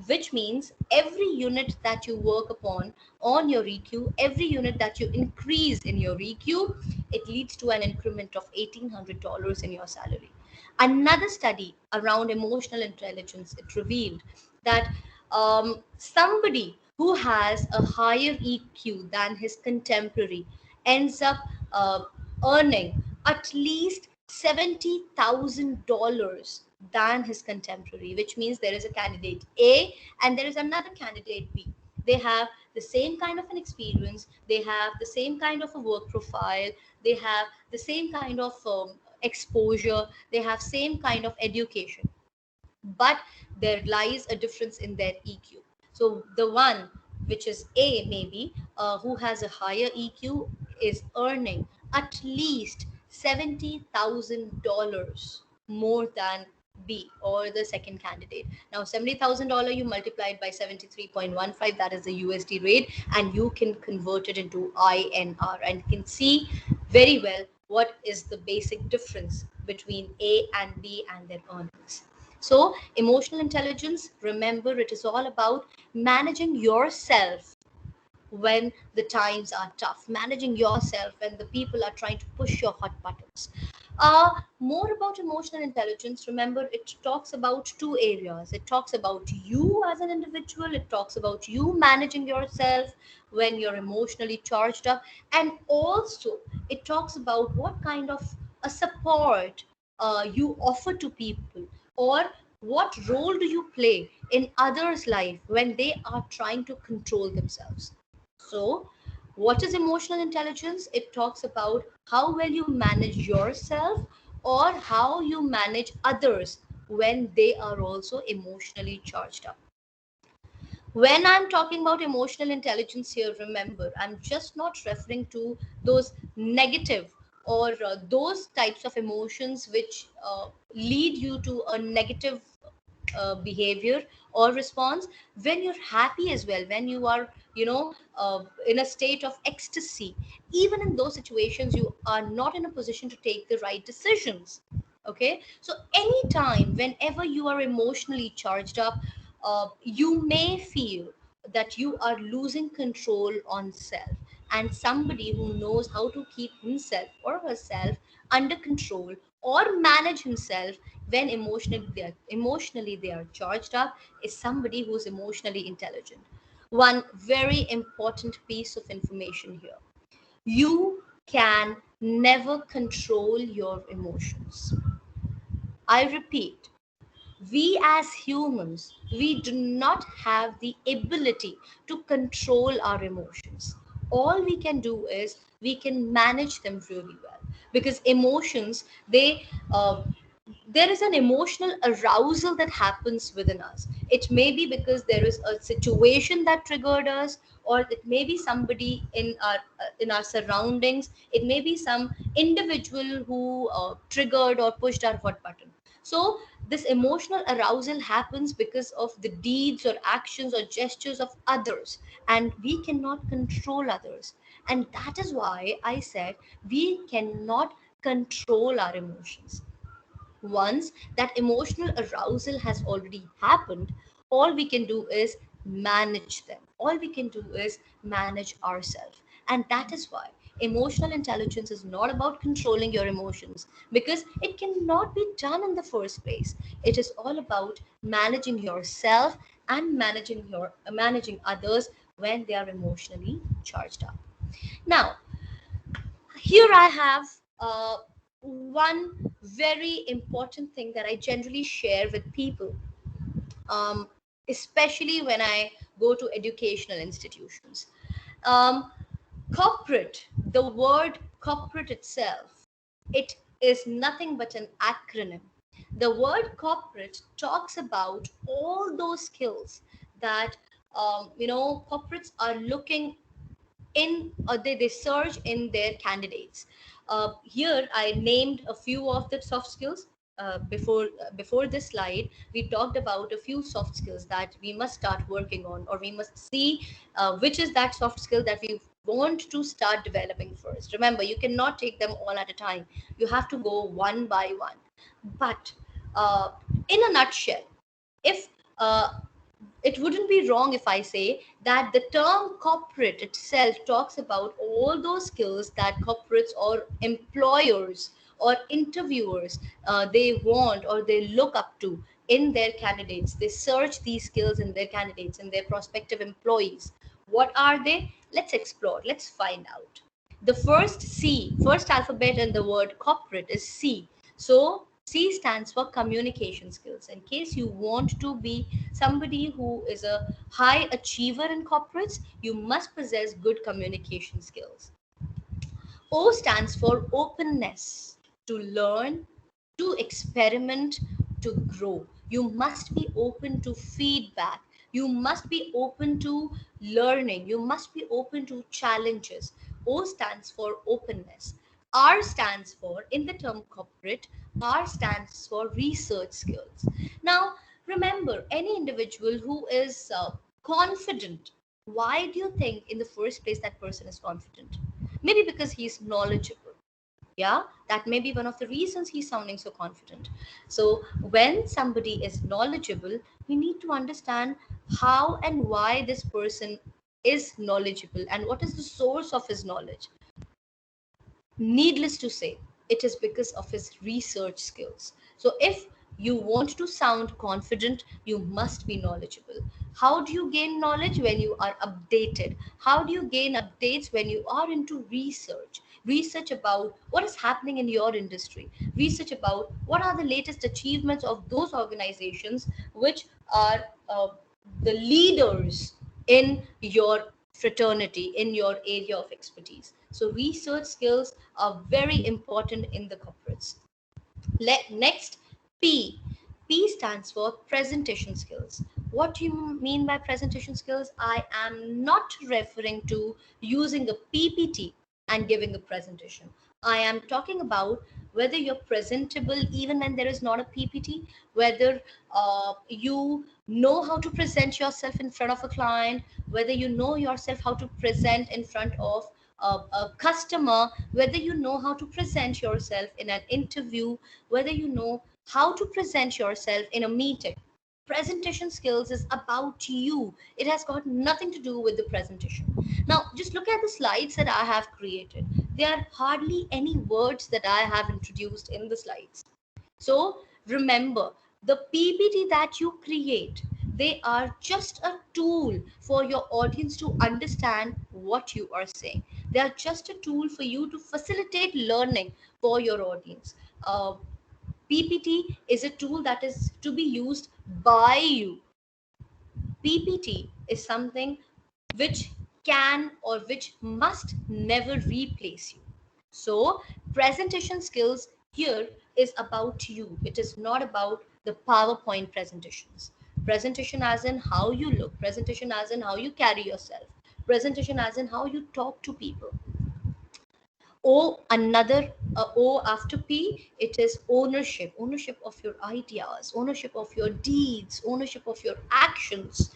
which means every unit that you work upon on your EQ, every unit that you increase in your EQ, it leads to an increment of $1,800 in your salary. Another study around emotional intelligence, it revealed that somebody who has a higher EQ than his contemporary ends up uh, earning at least $70,000 than his contemporary, which means there is a candidate A and there is another candidate B. They have the same kind of an experience, they have the same kind of a work profile, they have the same kind of exposure, they have same kind of education, but there lies a difference in their EQ. So the one which is A, maybe, who has a higher EQ, is earning at least $70,000 more than B or the second candidate. Now, $70,000 you multiply it by 73.15, that is the USD rate, and you can convert it into INR and can see very well what is the basic difference between A and B and their earnings. So, emotional intelligence, remember, it is all about managing yourself when the times are tough, managing yourself when the people are trying to push your hot buttons. More about emotional intelligence. Remember, it talks about two areas. It talks about you as an individual. It talks about you managing yourself when you're emotionally charged up, and also it talks about what kind of a support you offer to people, or what role do you play in others' life when they are trying to control themselves. So, what is emotional intelligence? It talks about how well you manage yourself or how you manage others when they are also emotionally charged up. When I'm talking about emotional intelligence here, remember, I'm just not referring to those negative or those types of emotions which lead you to a negative behavior or response. When you're happy as well, when you are, in a state of ecstasy, even in those situations you are not in a position to take the right decisions. Okay, so anytime whenever you are emotionally charged up, you may feel that you are losing control on self, and somebody who knows how to keep himself or herself under control or manage himself when emotionally they are charged up is somebody who's emotionally intelligent. One very important piece of information here: you can never control your emotions. I repeat, we as humans, we do not have the ability to control our emotions. All we can do is we can manage them really well, because emotions, they there is an emotional arousal that happens within us. It may be because there is a situation that triggered us, or it may be somebody in our surroundings. It may be some individual who triggered or pushed our hot button. So this emotional arousal happens because of the deeds or actions or gestures of others, and we cannot control others. And that is why I said we cannot control our emotions. Once that emotional arousal has already happened, all we can do is manage them. All we can do is manage ourselves. And that is why emotional intelligence is not about controlling your emotions, because it cannot be done in the first place. It is all about managing yourself and managing others when they are emotionally charged up. Now, here I have one very important thing that I generally share with people, um, especially when I go to educational institutions. Um, Corporate, the word corporate itself, it is nothing but an acronym. The word corporate talks about all those skills that corporates are looking in, they search in their candidates. Here I named a few of the soft skills. Before this slide, we talked about a few soft skills that we must start working on, or we must see which is that soft skill that we want to start developing first. Remember, you cannot take them all at a time. You have to go one by one. But uh, in a nutshell, if it wouldn't be wrong if I say that the term corporate itself talks about all those skills that corporates or employers or interviewers they want or they look up to in their candidates. They search these skills in their candidates and their prospective employees. What are they? Let's explore. Let's find out. The first alphabet in the word corporate is C. So C stands for communication skills. In case you want to be somebody who is a high achiever in corporates, you must possess good communication skills. O stands for openness, to learn, to experiment, to grow. You must be open to feedback. You must be open to learning. You must be open to challenges. O stands for openness. R stands for, in the term corporate, R stands for research skills. Now, remember, any individual who is confident, why do you think in the first place that person is confident? Maybe because he's knowledgeable. Yeah, that may be one of the reasons he's sounding so confident. So when somebody is knowledgeable, we need to understand how and why this person is knowledgeable and what is the source of his knowledge. Needless to say, It is because of his research skills. So if you want to sound confident, you must be knowledgeable. How do you gain knowledge? When you are updated. How do you gain updates? When you are into research. Research about what is happening in your industry. Research about what are the latest achievements of those organizations which are the leaders in your fraternity, in your area of expertise. So research skills are very important in the corporates. Next, P. P stands for presentation skills. What do you mean by presentation skills? I am not referring to using a PPT and giving a presentation. I am talking about whether you're presentable even when there is not a PPT, whether you know how to present yourself in front of a client, whether you know yourself how to present in front of a customer, whether you know how to present yourself in an interview, whether you know how to present yourself in a meeting. Presentation skills is about you. It has got nothing to do with the presentation. Now, just look at the slides that I have created. There are hardly any words that I have introduced in the slides. So remember, the PPT that you create, they are just a tool for your audience to understand what you are saying. They are just a tool for you to facilitate learning for your audience. PPT is a tool that is to be used by you. PPT is something which can or which must never replace you. So, presentation skills here is about you. It is not about the PowerPoint presentations. Presentation as in how you look, presentation as in how you carry yourself, presentation as in how you talk to people. Another O after P, it is ownership. Ownership of your ideas, ownership of your deeds, ownership of your actions,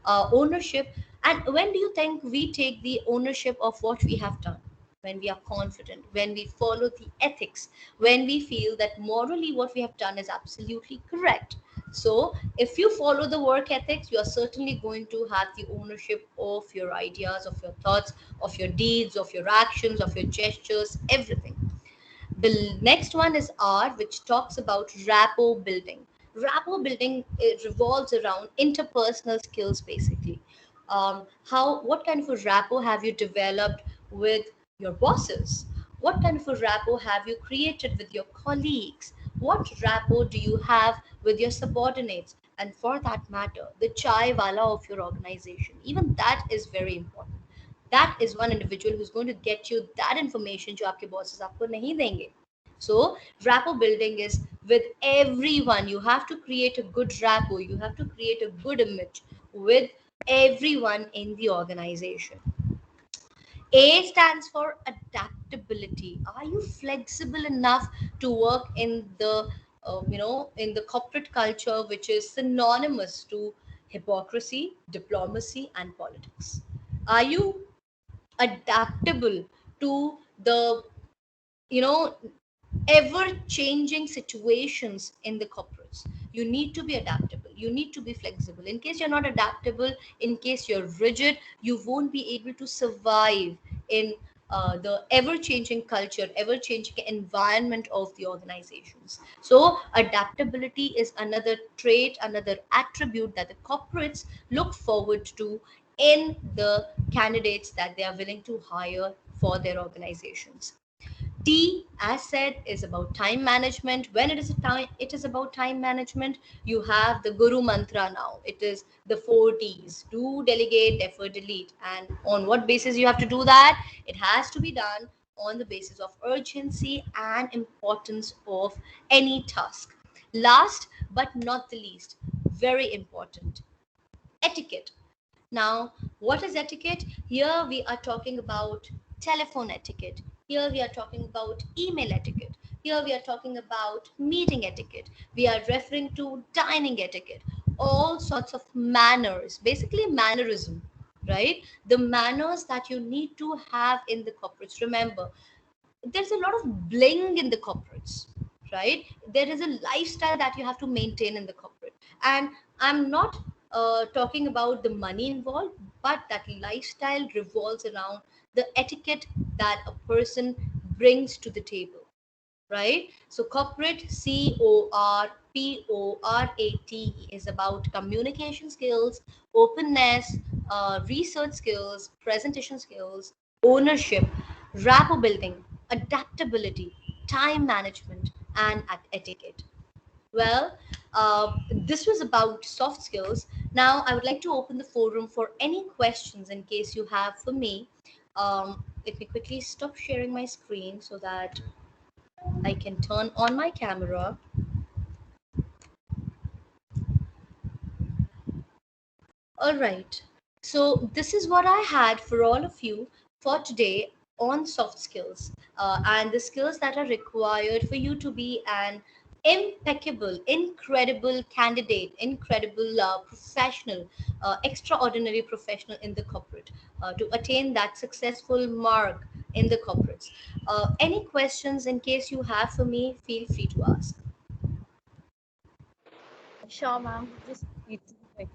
ownership. And when do you think we take the ownership of what we have done? When we are confident, when we follow the ethics, when we feel that morally what we have done is absolutely correct. So if you follow the work ethics, you are certainly going to have the ownership of your ideas, of your thoughts, of your deeds, of your actions, of your gestures, everything. The next one is R, which talks about rapport building. Rapport building, it revolves around interpersonal skills, basically. What kind of a rapport have you developed with your bosses? What kind of a rapport have you created with your colleagues? What rapport do you have with your subordinates? And for that matter, the chai wala of your organization. Even that is very important. That is one individual who's going to get you that information जो आपके bosses आपको नहीं देंगे. So rapport building is with everyone. You have to create a good rapport. You have to create a good image with everyone in the organization. A stands for adaptability. Are you flexible enough to work in the in the corporate culture, which is synonymous to hypocrisy, diplomacy, and politics? Are you adaptable to the you know ever changing situations in the corporates? You need to be adaptable, you need to be flexible. In case you're not adaptable, in case you're rigid, you won't be able to survive in the ever changing culture, ever changing environment of the organizations. So adaptability is another trait, another attribute that the corporates look forward to in the candidates that they are willing to hire for their organizations. T, as said, is about time management. When it is about time management. You have the Guru mantra now. It is the 4 Ts: do, delegate, defer, delete. And on what basis you have to do that? It has to be done on the basis of urgency and importance of any task. Last but not the least, very important, etiquette. Now, what is etiquette? Here we are talking about telephone etiquette. Here we are talking about email etiquette. Here we are talking about meeting etiquette. We are referring to dining etiquette. All sorts of manners, basically mannerism, right? The manners that you need to have in the corporates. Remember, there's a lot of bling in the corporates, right? There is a lifestyle that you have to maintain in the corporate. And I'm not talking about the money involved, but that lifestyle revolves around the etiquette that a person brings to the table. right? So corporate, CORPORATE, is about communication skills, openness, research skills, presentation skills, ownership, rapport building, adaptability, time management, and etiquette. Well, this was about soft skills. Now, I would like to open the forum for any questions in case you have for me. Let me quickly stop sharing my screen so that I can turn on my camera. All right. So this is what I had for all of you for today on soft skills, and the skills that are required for you to be an impeccable, incredible candidate, incredible professional, extraordinary professional in the corporate, to attain that successful mark in the corporates. Any questions in case you have for me, feel free to ask. Sure, ma'am. Just read the question.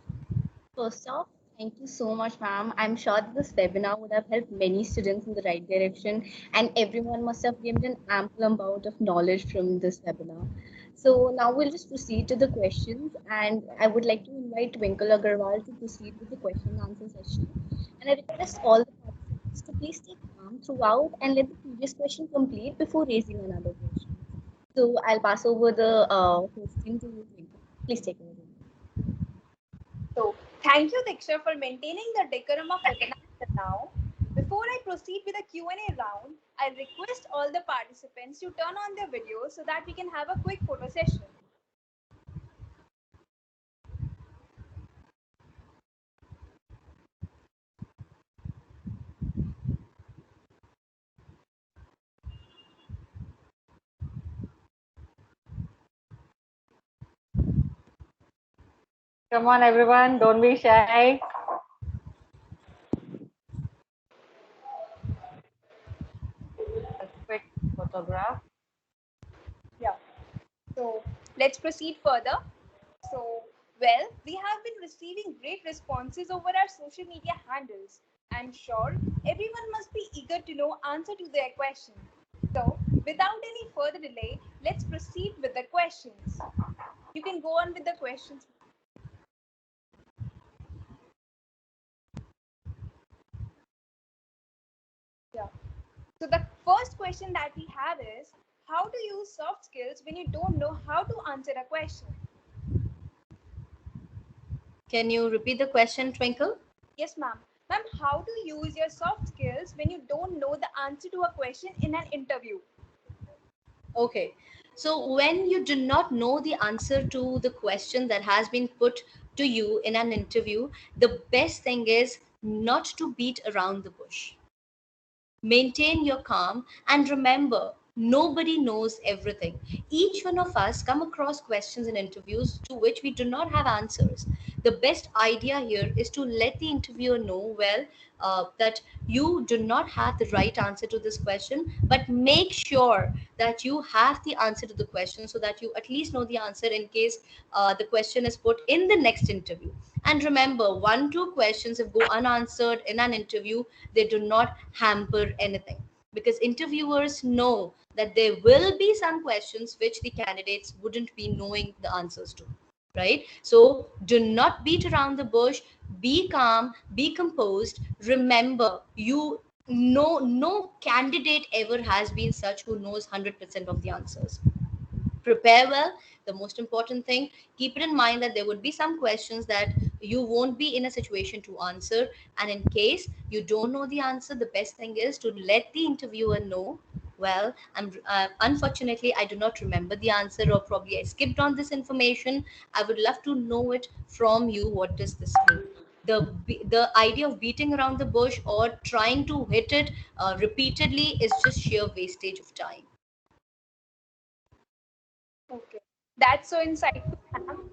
First off, thank you so much, ma'am. I'm sure that this webinar would have helped many students in the right direction, and everyone must have gained an ample amount of knowledge from this webinar. So now we'll just proceed to the questions, and I would like to invite Twinkle Agarwal to proceed with the question and answer session. And I request all the participants to please stay calm throughout and let the previous question complete before raising another question. So I'll pass over the hosting to you, Twinkle. Please take it away. So, thank you, Diksha, for maintaining the decorum of webinar till now. Before I proceed with the Q&A round, I request all the participants to turn on their videos so that we can have a quick photo session. Come on, everyone, don't be shy. A quick photograph. Yeah. So, let's proceed further. So, well, we have been receiving great responses over our social media handles. I'm sure everyone must be eager to know answer to their question. So, without any further delay, let's proceed with the questions. You can go on with the questions. Yeah. So the first question that we have is how to use soft skills when you don't know how to answer a question. Can you repeat the question, Twinkle? Yes, ma'am. Ma'am, how to use your soft skills when you don't know the answer to a question in an interview? Okay. So when you do not know the answer to the question that has been put to you in an interview, the best thing is not to beat around the bush. Maintain your calm and remember, nobody knows everything. Each one of us come across questions in interviews to which we do not have answers. The best idea here is to let the interviewer know, well, that you do not have the right answer to this question, but make sure that you have the answer to the question so that you at least know the answer in case the question is put in the next interview. And remember, one, two questions, if go unanswered in an interview, they do not hamper anything, because interviewers know that there will be some questions which the candidates wouldn't be knowing the answers to, right? So do not beat around the bush, be calm, be composed. Remember, you know, no candidate ever has been such who knows 100% of the answers. Prepare well. The most important thing, keep it in mind that there would be some questions that you won't be in a situation to answer, and in case you don't know the answer, the best thing is to let the interviewer know, well, I'm unfortunately I do not remember the answer, or probably I skipped on this information. I would love to know it from you. What does this mean? The idea of beating around the bush or trying to hit it repeatedly is just sheer wastage of time. Okay. That's so insightful, ma'am.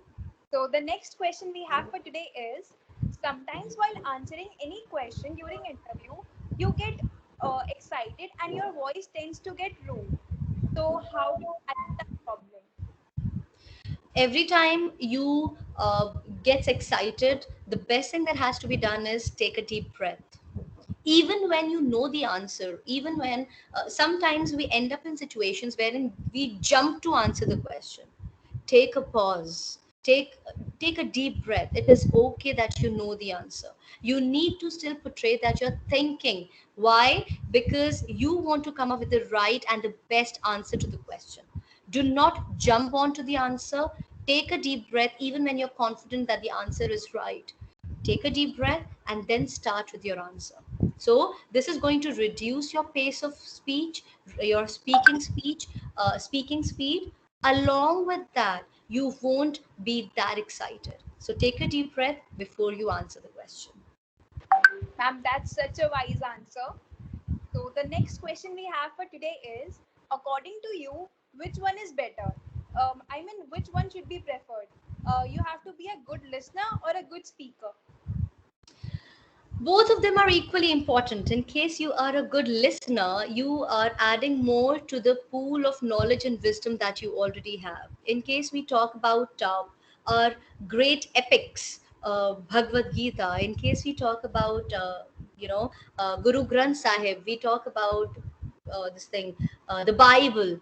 So the next question we have for today is sometimes while answering any question during interview, you get excited and your voice tends to get rude. So how do you handle that problem? Every time you gets excited, the best thing that has to be done is take a deep breath. even when you know the answer, even when sometimes we end up in situations wherein we jump to answer the question. Take a pause, take a deep breath. It is okay that you know the answer. You need to still portray that you're thinking. Why? Because you want to come up with the right and the best answer to the question. Do not jump onto the answer. Take a deep breath even when you're confident that the answer is right. Take a deep breath and then start with your answer. So this is going to reduce your pace of speech, your speaking speed. Along with that, you won't be that excited. So take a deep breath before you answer the question. Ma'am, that's such a wise answer. So the next question we have for today is, according to you, which one is better? I mean, which one should be preferred? You have to be a good listener or a good speaker. Both of them are equally important. In case you are a good listener, you are adding more to the pool of knowledge and wisdom that you already have. In case we talk about our great epics, Bhagavad Gita, in case we talk about Guru Granth Sahib, we talk about this thing, the Bible,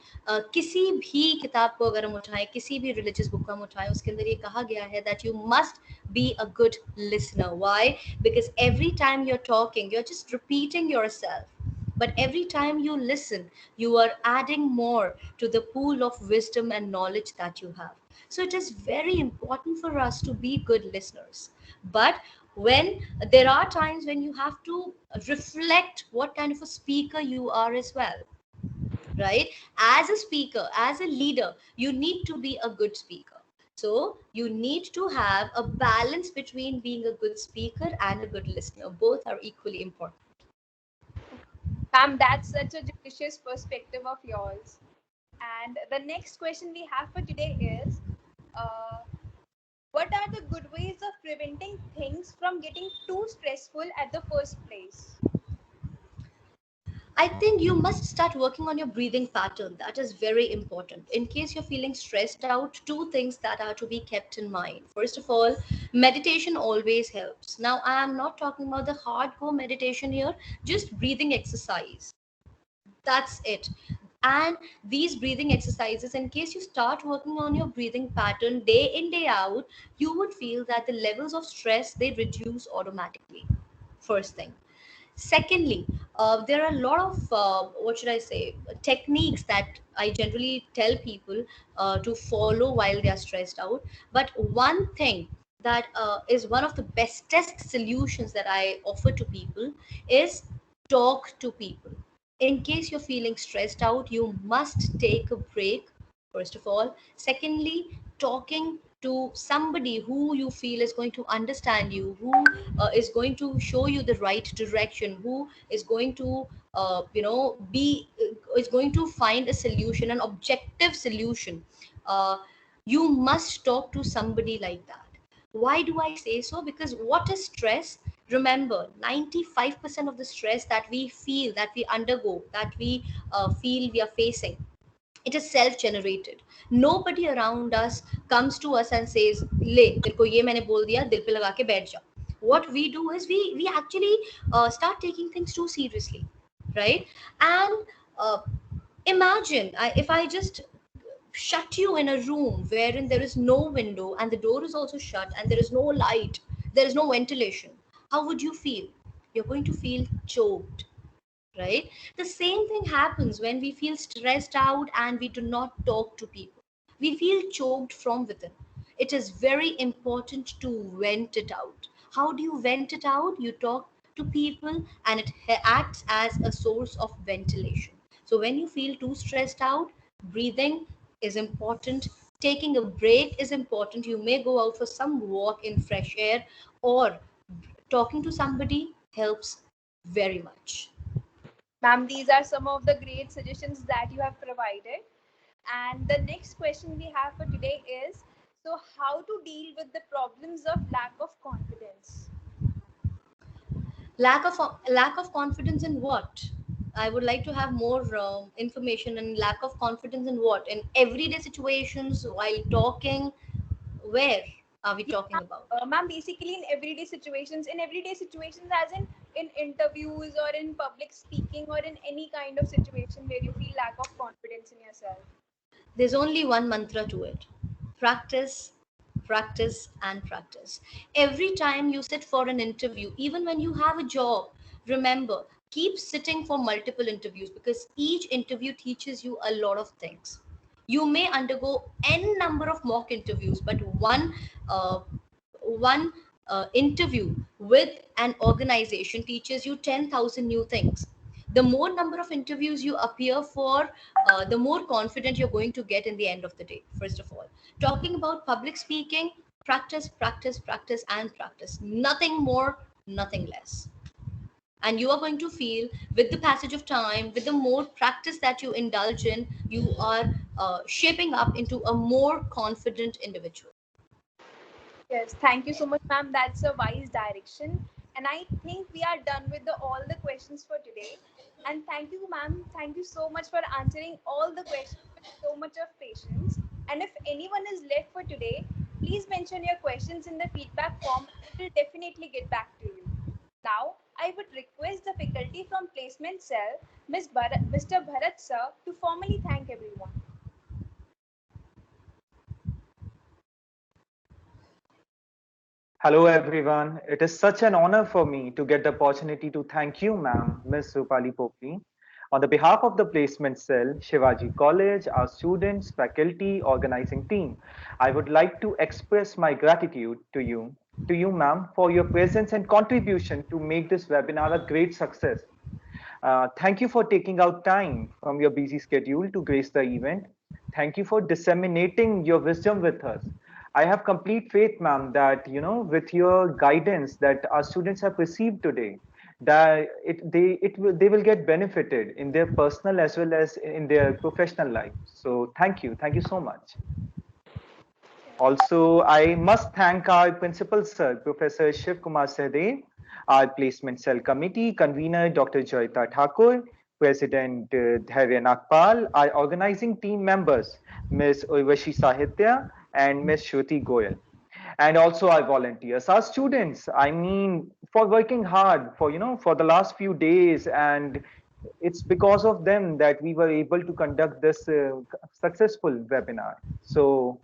किसी भी किताब को अगर हम उठाएं, किसी भी religious book को हम उठाएं, उसके अंदर ये कहा गया है that you must be a good listener. Why? Because every time you're talking, you're just repeating yourself. But every time you listen, you are adding more to the pool of wisdom and knowledge that you have. So it is very important for us to be good listeners. But when there are times when you have to reflect what kind of a speaker you are as well, right? As a speaker, as a leader, you need to be a good speaker. So you need to have a balance between being a good speaker and a good listener. Both are equally important. Ma'am, that's such a judicious perspective of yours. And the next question we have for today is, uh, what are the good ways of preventing things from getting too stressful at the first place? I think you must start working on your breathing pattern. That is very important. In case you're feeling stressed out, two things that are to be kept in mind. First of all, meditation always helps. Now, I am not talking about the hardcore meditation here, just breathing exercise. That's it. And these breathing exercises, in case you start working on your breathing pattern day in, day out, you would feel that the levels of stress they reduce automatically. First thing. Secondly, there are a lot of what should I say, techniques that I generally tell people to follow while they are stressed out. But one thing that is one of the bestest solutions that I offer to people is talk to people. In case you're feeling stressed out, you must take a break, first of all. Secondly, talking to somebody who you feel is going to understand you, who is going to show you the right direction, who is going to be is going to find a solution, an objective solution. uh, you must talk to somebody like that. Why do I say so? Because what is stress? Remember, 95% of the stress that we feel, that we undergo, that we feel we are facing, it is self generated. Nobody around us comes to us and says, ले तेरे को ये मैंने बोल दिया, दिल पे लगा के बैठ जा. What we do is we actually start taking things too seriously, right? And imagine if I just shut you in a room wherein there is no window and the door is also shut and there is no light, there is no ventilation. How would you feel? You're going to feel choked, right? The same thing happens when we feel stressed out and we do not talk to people. We feel choked from within. It is very important to vent it out. How do you vent it out? You talk to people and it acts as a source of ventilation. So when you feel too stressed out, breathing is important. Taking a break is important. You may go out for some walk in fresh air, or talking to somebody helps very much. Ma'am, these are some of the great suggestions that you have provided. And the next question we have for today is, so how to deal with the problems of lack of confidence? Lack of confidence in what? I would like to have more information. And lack of confidence in what? In everyday situations, while talking, where? are we talking about? Ma'am, basically in everyday situations, as in interviews or in public speaking or in any kind of situation where you feel lack of confidence in yourself. There's only one mantra to it: practice, practice, and practice. Every time you sit for an interview, even when you have a job, remember, keep sitting for multiple interviews, because each interview teaches you a lot of things. You may undergo n number of mock interviews, but uh, one interview with an organization teaches you 10,000 new things. The more number of interviews you appear for, the more confident you're going to get in the end of the day. First of all, talking about public speaking, practice, practice, practice, and practice. Nothing more, nothing less. And you are going to feel, with the passage of time, with the more practice that you indulge in, you are shaping up into a more confident individual. Yes, thank you so much, ma'am. That's a wise direction. And I think we are done with all the questions for today. And thank you, ma'am. Thank you so much for answering all the questions with so much of patience. And if anyone is left for today, please mention your questions in the feedback form. We will definitely get back to you. Now, I would request the faculty from Placement Cell, Mr. Bharat sir, to formally thank everyone. Hello, everyone. It is such an honor for me to get the opportunity to thank you, ma'am, Miss Rupali Popli. On the behalf of the placement cell, Shivaji College, our students, faculty, organizing team, I would like to express my gratitude to you, ma'am, for your presence and contribution to make this webinar a great success. Thank you for taking out time from your busy schedule to grace the event. Thank you for disseminating your wisdom with us. I have complete faith, ma'am, that with your guidance that our students have received today, that they will get benefited in their personal as well as in their professional life. So thank you so much. Also, I must thank our principal sir, Professor Shiv Kumar Sahdev, our placement cell committee convener, Dr. Joyita Thakur, President Dhairya Nagpal, our organizing team members, Ms. Urvashi Sahitya and Ms. Shruti Goyal, and also our volunteers, our students. I mean, for working hard for the last few days, and it's because of them that we were able to conduct this successful webinar. So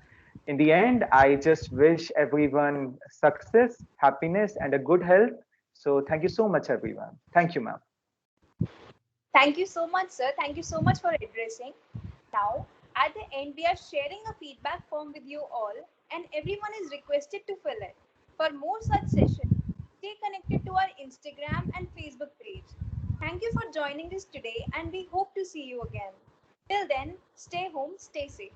in the end, I just wish everyone success, happiness, and a good health. So thank you so much, everyone. Thank you, ma'am. Thank you so much, sir. Thank you so much for addressing. Now, at the end, we are sharing a feedback form with you all, and everyone is requested to fill it. For more such sessions, stay connected to our Instagram and Facebook page. Thank you for joining us today, and we hope to see you again. Till then, stay home, stay safe.